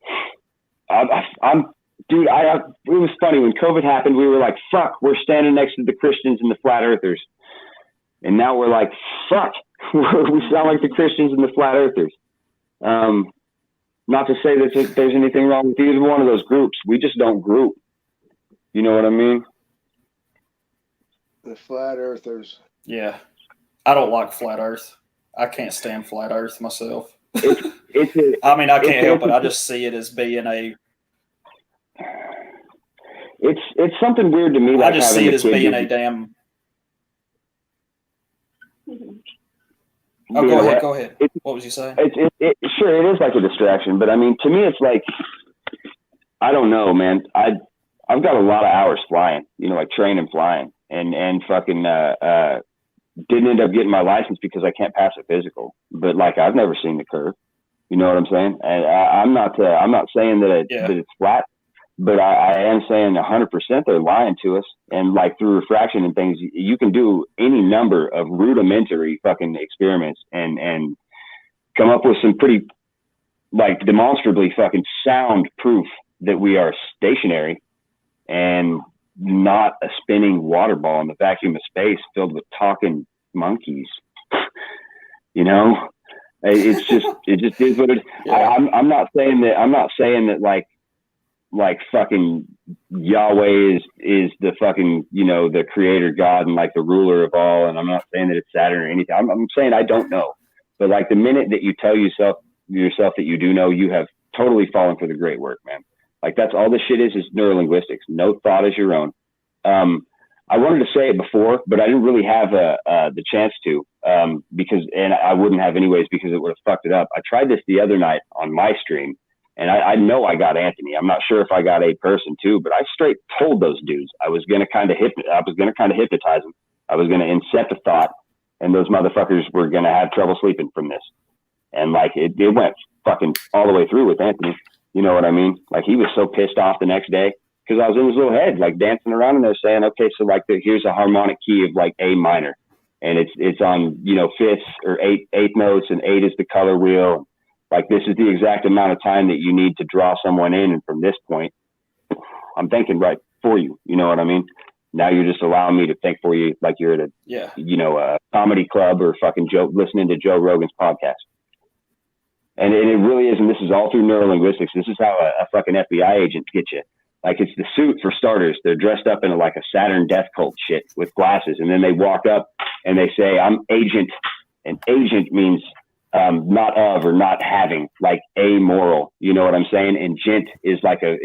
dude. It was funny when COVID happened. We were like, "Fuck," we're standing next to the Christians and the flat earthers, and now we're like, "Fuck," we sound like the Christians and the flat earthers. Not to say that there's anything wrong with either one of those groups. We just don't group. You know what I mean? The flat earthers. Yeah, I don't like flat Earth. I can't stand flat Earth myself. I mean, I can't help it. I just see it as being a. It's something weird to me. Like, I just see it as being a damn. Oh, go ahead. What was you saying? Sure, it is like a distraction, but I mean, to me, it's like, I don't know, man. I've got a lot of hours flying, you know, like training flying, and fucking didn't end up getting my license because I can't pass a physical. But like, I've never seen the curve. You know what I'm saying? And I'm not saying that it's flat, But I am saying 100% they're lying to us. And like through refraction and things, you can do any number of rudimentary fucking experiments and come up with some pretty like demonstrably fucking sound proof that we are stationary and not a spinning water ball in the vacuum of space filled with talking monkeys. You know, it just is what it is. Yeah. I'm not saying that like fucking Yahweh is the fucking, you know, the creator God and like the ruler of all. And I'm not saying that it's Saturn or anything. I'm saying I don't know. But like the minute that you tell yourself that you do know, you have totally fallen for the great work, man. Like that's all this shit is neurolinguistics. No thought is your own. I wanted to say it before, but I didn't really have the chance to because I wouldn't have anyways because it would have fucked it up. I tried this the other night on my stream. And I know I got Anthony. I'm not sure if I got a person too, but I straight told those dudes I was gonna kind of hypnotize them. I was gonna incept a thought, and those motherfuckers were gonna have trouble sleeping from this. And like it went fucking all the way through with Anthony. You know what I mean? Like he was so pissed off the next day because I was in his little head, like dancing around in there, saying, "Okay, so like here's a harmonic key of like A minor, and it's on fifths or eighth notes, and 8 is the color wheel." Like this is the exact amount of time that you need to draw someone in. And from this point, I'm thinking right for you. You know what I mean? Now you're just allowing me to think for you like you're at a comedy club or fucking listening to Joe Rogan's podcast. And it really is. And this is all through neurolinguistics. This is how a fucking FBI agent gets you. Like it's the suit for starters. They're dressed up in like a Saturn death cult shit with glasses. And then they walk up and they say, "I'm agent." And agent means not of or not having, like amoral, you know what I'm saying? And gent is like a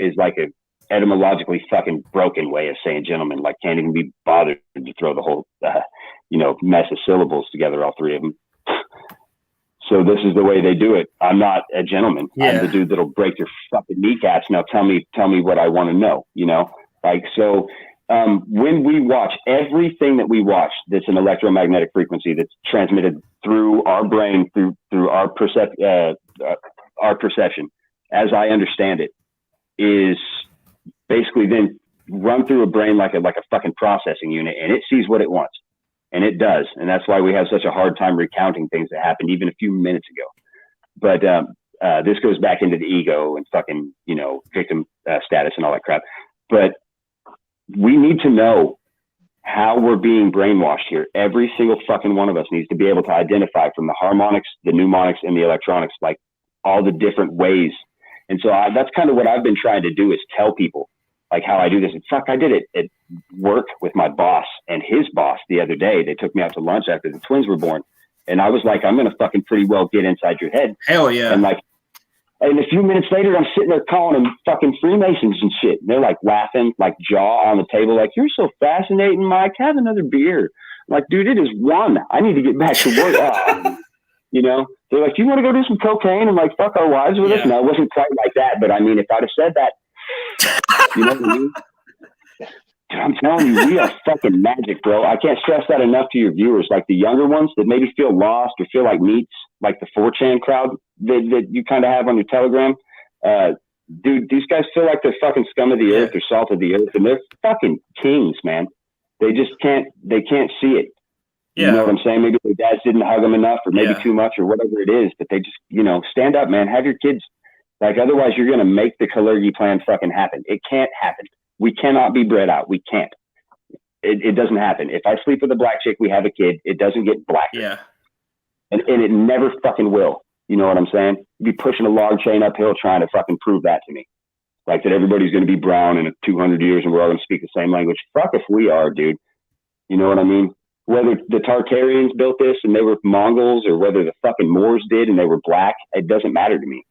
etymologically fucking broken way of saying gentleman, like can't even be bothered to throw the whole mess of syllables together, all three of them. So this is the way they do it. I'm not a gentleman. Yeah. I'm the dude that'll break your fucking kneecaps. Now tell me what I want to know, you know? Like, so when we watch everything that we watch that's an electromagnetic frequency that's transmitted through our brain, through our perception, as I understand it, is basically then run through a brain like a fucking processing unit, and it sees what it wants, and it does, and that's why we have such a hard time recounting things that happened even a few minutes ago. But this goes back into the ego and fucking victim status and all that crap. But we need to know how we're being brainwashed here. Every single fucking one of us needs to be able to identify from the harmonics, the mnemonics, and the electronics, like all the different ways. And so that's kind of what I've been trying to do is tell people like how I do this. And fuck, I did it at work with my boss and his boss the other day. They took me out to lunch after the twins were born. And I was like, I'm going to fucking pretty well get inside your head. Hell yeah. And a few minutes later, I'm sitting there calling them fucking Freemasons and shit. And they're like laughing, like jaw on the table, like, "You're so fascinating, Mike. Have another beer." I'm like, dude, it is 1. I need to get back to work. They're like, "Do you want to go do some cocaine and like fuck our wives with us?" No, it wasn't quite like that. But I mean, if I'd have said that, you know what I mean? Dude, I'm telling you, we are fucking magic, bro. I can't stress that enough to your viewers. Like the younger ones that maybe feel lost or feel like meats, like the 4chan crowd that you kind of have on your Telegram. Dude, these guys feel like they're fucking scum of the earth or salt of the earth, and they're fucking kings, man. They can't see it. Yeah. You know what I'm saying? Maybe their dads didn't hug them enough or maybe too much or whatever it is, but they just, stand up, man. Have your kids. Like, otherwise you're going to make the Kalergi plan fucking happen. It can't happen. We cannot be bred out. We can't. It doesn't happen. If I sleep with a black chick, we have a kid. It doesn't get blacker. Yeah. And it never fucking will. You know what I'm saying? You'd be pushing a log chain uphill trying to fucking prove that to me. Like that everybody's going to be brown in 200 years and we're all going to speak the same language. Fuck if we are, dude. You know what I mean? Whether the Tartarians built this and they were Mongols or whether the fucking Moors did and they were black, it doesn't matter to me.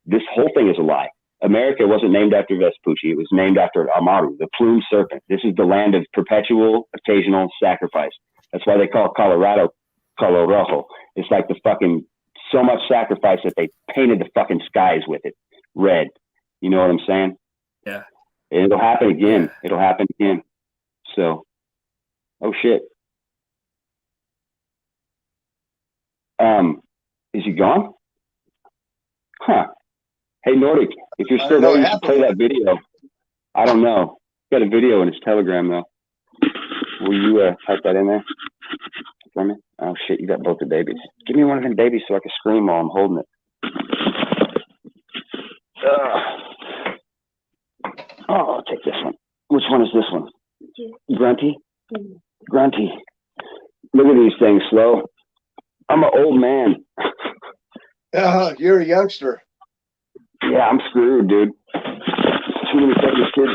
This whole thing is a lie. America wasn't named after Vespucci. It was named after Amaru, the plumed serpent. This is the land of perpetual, occasional sacrifice. That's why they call Colorado Color Rojo. It's like the fucking so much sacrifice that they painted the fucking skies with it red. You know what I'm saying? Yeah. And it'll happen again. It'll happen again. So, oh shit. Is he gone? Huh. Hey, Nordic, if you're still there, you should play that video. I don't know. Got a video in his Telegram, though. Will you type that in there for me? Oh, shit, you got both the babies. Give me one of them babies so I can scream while I'm holding it. Oh, I'll take this one. Which one is this one? Grunty? Grunty. Look at these things, Slow. I'm an old man. You're a youngster. Yeah, I'm screwed, dude. Too many fucking kids.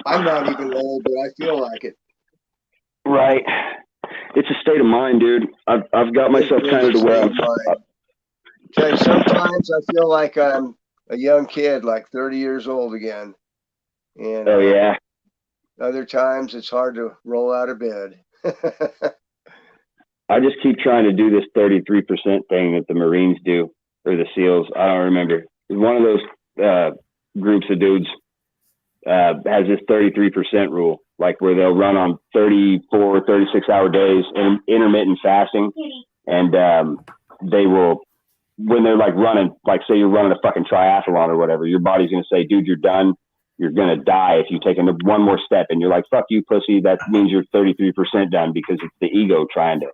I'm not even old, but I feel like it. Right. It's a state of mind, dude. I've got myself kind of to where I'm. Tell you, sometimes I feel like I'm a young kid, like 30 years old again. And oh yeah. Other times it's hard to roll out of bed. I just keep trying to do this 33% thing that the Marines do, or the SEALs. I don't remember. One of those groups of dudes has this 33% rule, like where they'll run on 34, 36-hour days and intermittent fasting. And they will, when they're like running, like say you're running a fucking triathlon or whatever, your body's going to say, dude, you're done. You're going to die if you take one more step. And you're like, fuck you, pussy. That means you're 33% done, because it's the ego trying to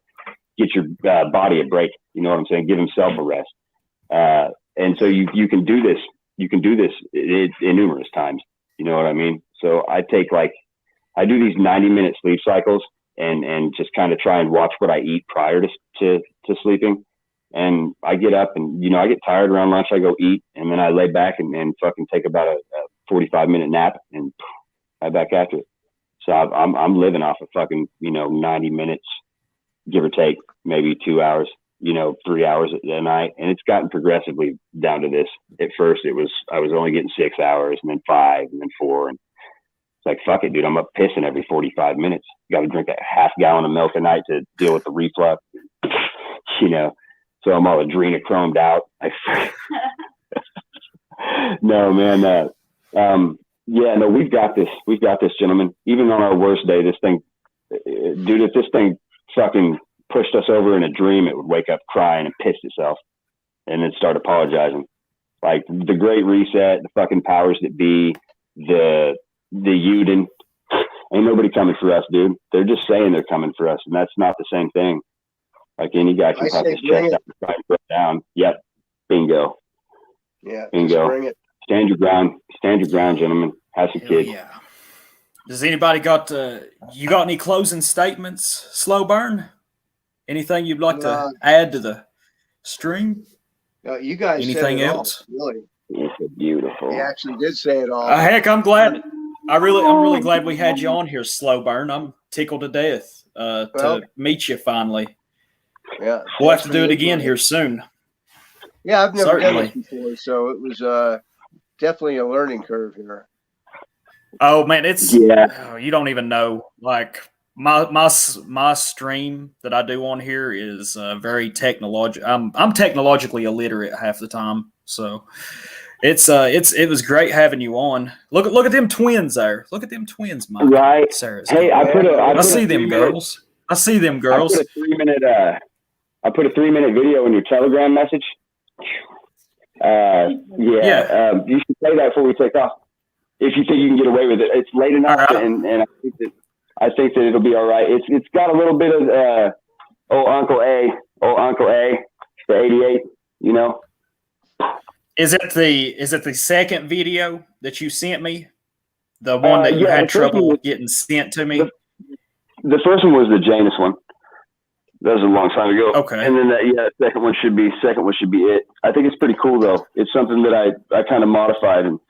get your body a break. You know what I'm saying? Give himself a rest. And so you can do this. You can do this in numerous times. You know what I mean? So I do these 90-minute sleep cycles and just kind of try and watch what I eat prior to sleeping. And I get up and, you know, I get tired around lunch. I go eat, and then I lay back and fucking take about a 45-minute nap, and I'm back after it. So I'm living off of fucking, you know, 90 minutes, give or take, maybe 2 hours, you know, 3 hours a night. And it's gotten progressively down to this. At first I was only getting 6 hours, and then 5, and then 4. And it's like, fuck it, dude. I'm up pissing every 45 minutes. Got to drink a half gallon of milk a night to deal with the reflux, you know. So I'm all adrenochromed out. No, man. Yeah, no, we've got this. We've got this, gentlemen. Even on our worst day, this thing, dude, if this thing fucking pushed us over in a dream, it would wake up crying and piss itself and then start apologizing. Like the Great Reset, the fucking powers that be, the Uden. Ain't nobody coming for us, dude. They're just saying they're coming for us, and that's not the same thing. Like any guy can pop his chest out and try and put down. Yep. Bingo. Yeah. Bingo. Bring it. Stand your ground. Stand your ground, gentlemen. Have some kids. Yeah. Does anybody got you got any closing statements, Slowburn? Anything you'd like to add to the stream? You guys anything said it else? All, really. It's beautiful. You actually did say it all. Heck, I'm glad. I'm really glad we had you on here, Slowburn. I'm tickled to death to meet you finally. Yeah, we'll have to do it again here soon. Yeah, I've never done this before, so it was definitely a learning curve here. Oh man, it's you don't even know. Like my stream that I do on here is very technological. I'm technologically illiterate half the time, so it was great having you on. Look at them twins there. Look at them twins, Mike. Right. Sarah's hey, I see them girls. I see them girls. I put a 3-minute video in your Telegram message. You should play that before we take off. If you think you can get away with it, it's late enough, right. and I think that it'll be all right. It's got a little bit of old Uncle A, the 88. You know. Is it the second video that you sent me? The one that you had trouble getting sent to me. The first one was the Janus one. That was a long time ago. Okay. And then second one should be it. I think it's pretty cool though. It's something that I kind of modified and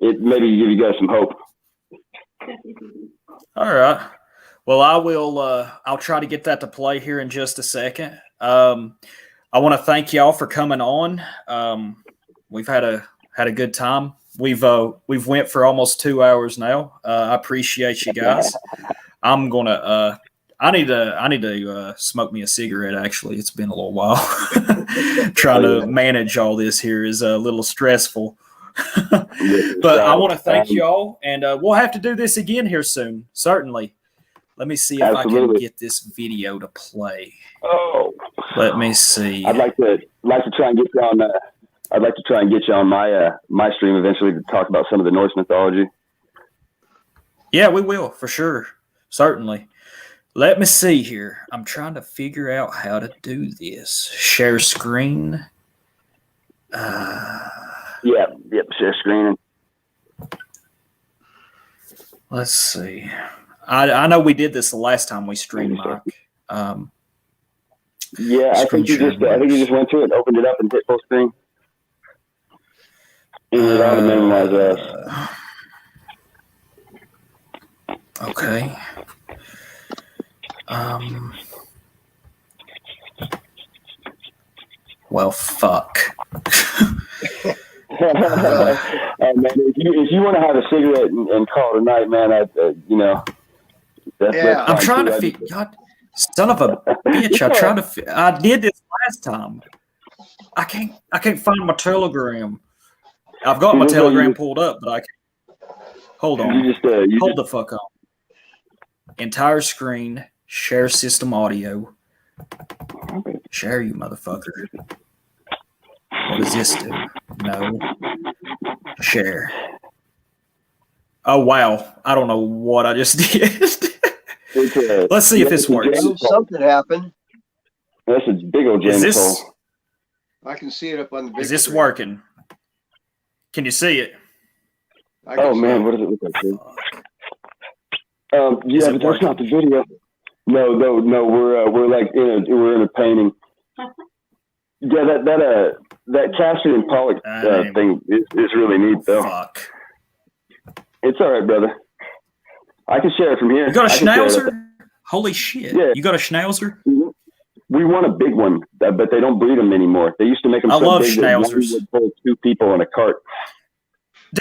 it maybe give you guys some hope. All right. Well, I will. I'll try to get that to play here in just a second. I want to thank y'all for coming on. We've had a good time. We've went for almost 2 hours now. I appreciate you guys. I'm gonna. I need to smoke me a cigarette. Actually, it's been a little while. Trying to manage all this here is a little stressful. But I want to thank y'all, and we'll have to do this again here soon. Certainly. Let me see if I can get this video to play. Oh, let me see. I'd like to try and get you on I'd like to try and get you on my stream eventually to talk about some of the Norse mythology. Yeah, we will, for sure. Certainly. Let me see here. I'm trying to figure out how to do this. Share screen. Yep, share screen. Let's see. I know we did this the last time we streamed, Mike. Yeah, I think you just went to it, opened it up, and hit full screen. And it ought to minimize us. Okay. Well, fuck. Man, if you want to have a cigarette and call it a night, man, I'm trying to figure. God, son of a bitch! I did this last time. I can't find my Telegram. I've got my Telegram pulled up, but I can't. Hold on. Hold the fuck on. Entire screen. Share system audio. Share, you motherfucker. What does this do? No. Share. Oh, wow. I don't know what I just did. Let's see if this works. Something happened. That's a big old James hole. I can see it up on the big Is this screen. working? Can you see it? Oh, man. What does it look like? Yeah, but that's not the video. No. We're like we're in a painting. Yeah, that Castor and Pollock thing is really neat, though. Fuck. It's all right, brother. I can share it from here. You got a schnauzer? Holy shit! Yeah. You got a schnauzer? We want a big one, but they don't breed them anymore. They used to make them. I love schnauzers. Would pull 2 people in a cart.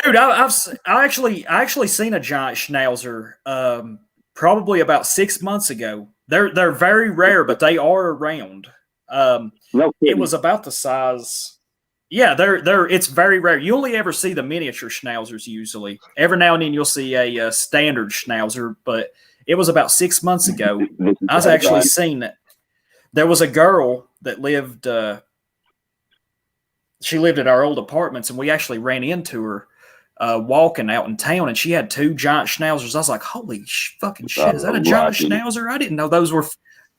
Dude, I actually seen a giant schnauzer probably about 6 months ago. They're very rare, but they are around. It was about the size. Yeah, it's very rare. You only ever see the miniature schnauzers usually. Every now and then you'll see a standard schnauzer, but it was about 6 months ago. I was actually seeing it. There was a girl that lived. She lived at our old apartments, and we actually ran into her walking out in town, and she had 2 giant schnauzers. I was like, "Holy fucking shit! Is that a giant schnauzer?" I didn't know those were.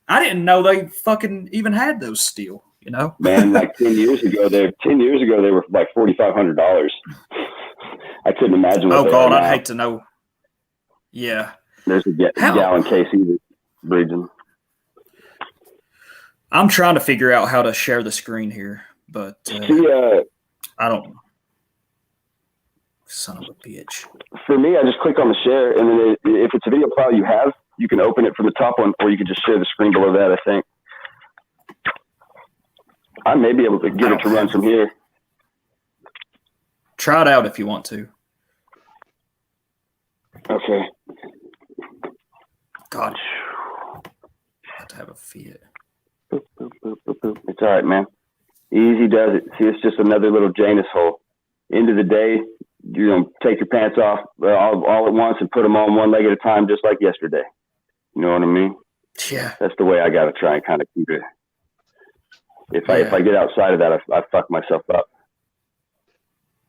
I didn't know they fucking even had those still. You know, man. Like 10 years ago, they were like $4,500. I couldn't imagine. Oh God, I'd hate to know. Yeah, there's a gallon case either breeding. I'm trying to figure out how to share the screen here, but I don't. Son of a bitch. For me, I just click on the share, and then if it's a video file you have, you can open it from the top one, or you can just share the screen below that, I think. I may be able to get it to run from here. Try it out if you want to. Okay. God. Got to have a fit. Boop, boop, boop, boop, boop. It's all right, man. Easy does it. See, it's just another little Janus hole. End of the day, take your pants off all at once and put them on one leg at a time, just like yesterday. You know what I mean? Yeah. That's the way I got to try and kind of keep it. If I get outside of that, I fuck myself up.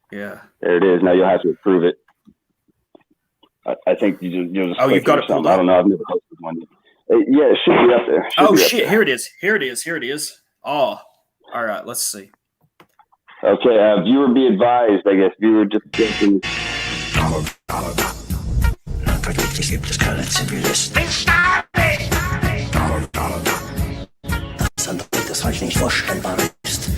Yeah. There it is. Now you'll have to approve it. I think you'll just. Oh, you've got it pulled up. I don't know. I've never posted one. Yeah, it should be up there. Shit! Here it is. Oh, all right. Let's see. Okay, viewer be advised. I guess viewer just guessing. Das euch nicht vorstellbar ist.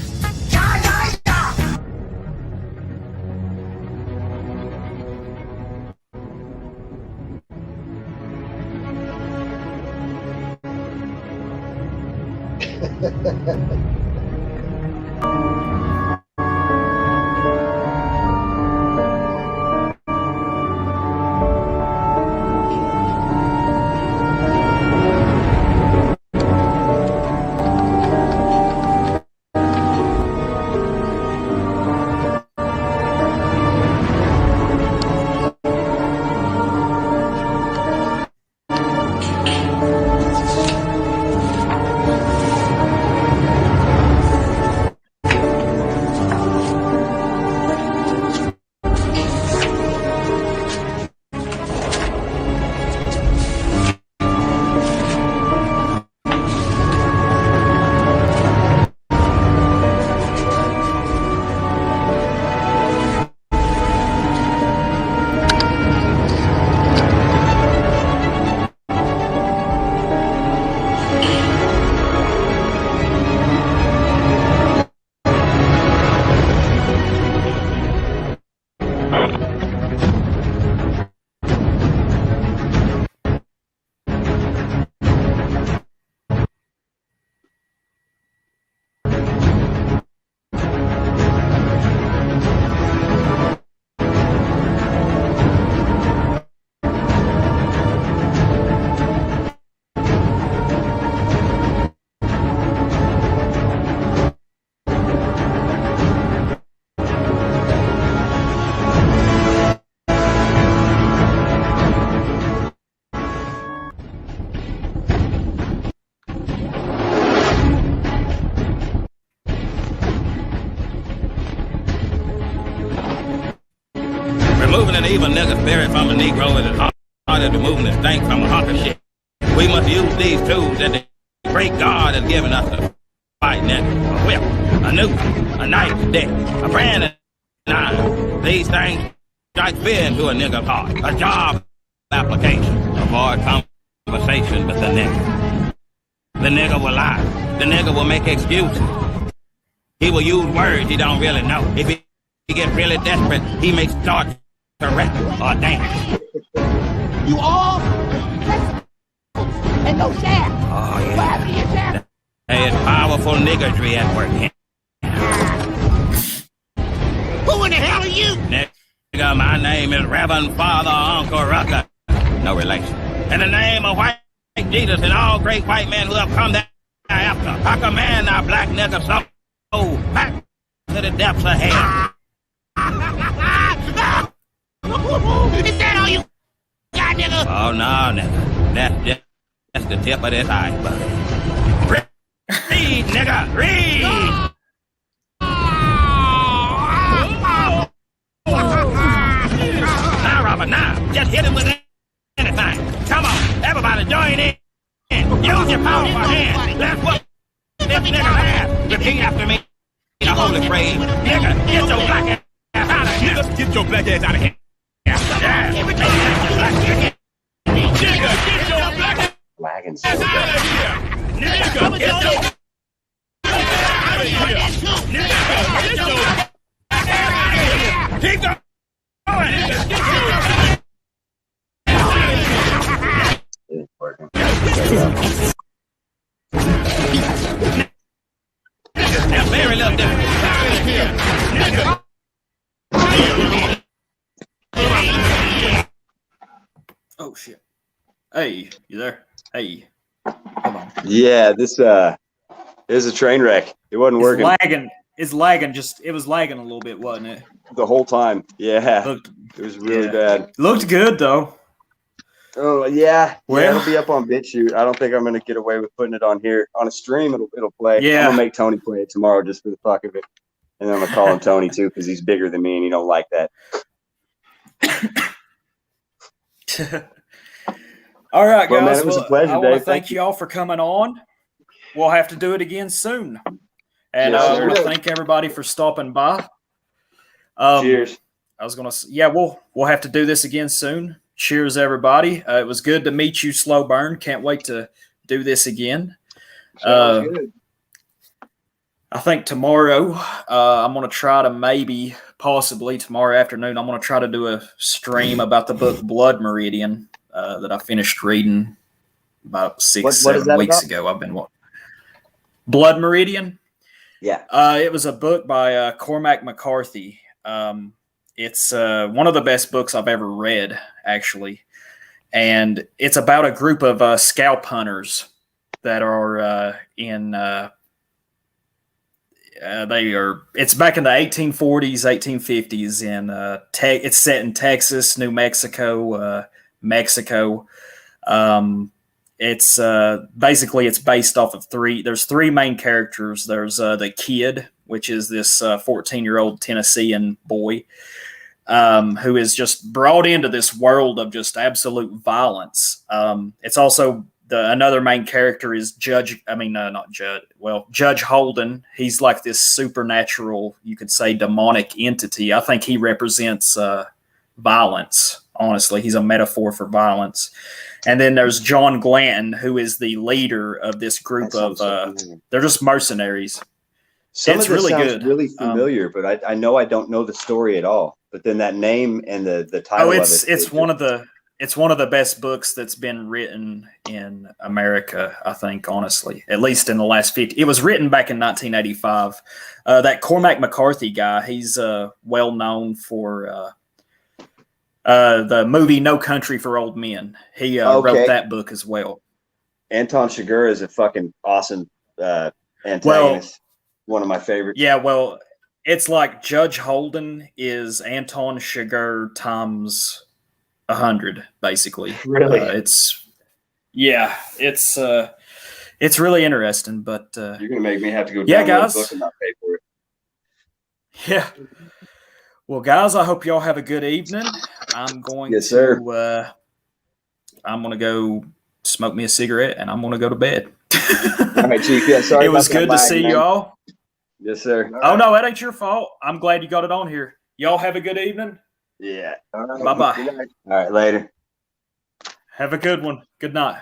Removing an evil nigga spirit from a Negro is as hard as removing the stank from a hunk of shit. We must use these tools that the great God has given us to fight niggas. A whip, a noose, a knife, stick, a brand and iron. These things strike fear into a nigga's heart. A job application. Avoid conversation with the nigga. The nigga will lie. The nigga will make excuses. He will use words he don't really know. If he gets really desperate, he may start to rap or dance. You all and no shaft. Oh, yeah. What happened to your shaft? There's powerful niggardry at work here. Who in the hell are you? Nigga, my name is Reverend Father Uncle Rucker. No relation. In the name of white Jesus and all great white men who have come thereafter, I command our black nigga so back to the depths of hell. Is that all you got, nigga? Oh, no, nigga. That's the tip of this iceberg. Read, nigga, read! Now, Robert, now. Just hit him with anything. Come on, everybody join in. Use your powerful hands. Let's whoop this nigga's ass. Repeat after me. The holy phrase. Nigga, get your black ass out of here. Nigga, get your black ass out of here. Yeah. Nigga, get your black ass Lagging so out of bad. here. Nigga, get your black ass out of here. Nigga, get your black ass out of here. Keep going. Nigga, get your It's working. Now, very little different. Oh shit! Hey, you there? Hey, hold on. Yeah, this is a train wreck. It wasn't working Lagging. It's lagging. It was lagging a little bit, wasn't it? the whole time. Yeah, Looked, it was really yeah. bad. Looked good though. Oh yeah, Well- it'll be up on BitChute. I don't think I'm gonna get away with putting it on here on a stream. It'll play. Yeah. I'm gonna make Tony play it tomorrow just for the fuck of it, and then I'm gonna call him Tony too because he's bigger than me and he don't like that. All right, Well, guys. man, it was a Well, pleasure, I want to Dave. thank you all for coming on. We'll have to do it again soon. And Yes, I sir. want to thank everybody for stopping by. Cheers. I was gonna, yeah, we'll have to do this again soon. Cheers, everybody. It was good to meet you, Slowburn. Can't wait to do this again. Sounds good. I think tomorrow I'm going to try to possibly tomorrow afternoon, I'm going to try to do a stream about the book Blood Meridian that I finished reading about 6-7 weeks ago. I've been watching Blood Meridian. Yeah. It was a book by Cormac McCarthy. It's one of the best books I've ever read, actually. And it's about a group of scalp hunters that are it's back in the 1840s, 1850s, and it's set in Texas, New Mexico, Mexico. It's basically it's based off of there's three main characters. There's the kid, which is this 14-year-old Tennessean boy who is just brought into this world of just absolute violence. It's also another main character is Judge Holden. He's like this supernatural, you could say, demonic entity. I think he represents violence. Honestly, he's a metaphor for violence. And then there's John Glanton, who is the leader of this group of they're just mercenaries. Some It's of this really sounds good. really familiar, but I know I don't know the story at all. But then that name and the title it's one of the best books that's been written in America, I think, honestly, at least in the last 50. It was written back in 1985. That Cormac McCarthy guy, he's well known for the movie No Country for Old Men. He wrote that book as well. Anton Chigurh is a fucking awesome antagonist. One of my favorites. Yeah, well, it's like Judge Holden is Anton Chigurh times 100, basically. Really? It's really interesting. But you're gonna make me have to go yeah, download guys. a book and not pay for it. Yeah. Well, guys, I hope y'all have a good evening. I'm going Yes, sir. I'm gonna go smoke me a cigarette and I'm gonna go to bed. All right, Chief. Yeah, sorry. It was about that good to lag, see man. you all. Yes, sir. Oh no, that ain't your fault. I'm glad you got it on here. Y'all have a good evening. Yeah. All right. Bye-bye. Good night. All right, later. Have a good one. Good night.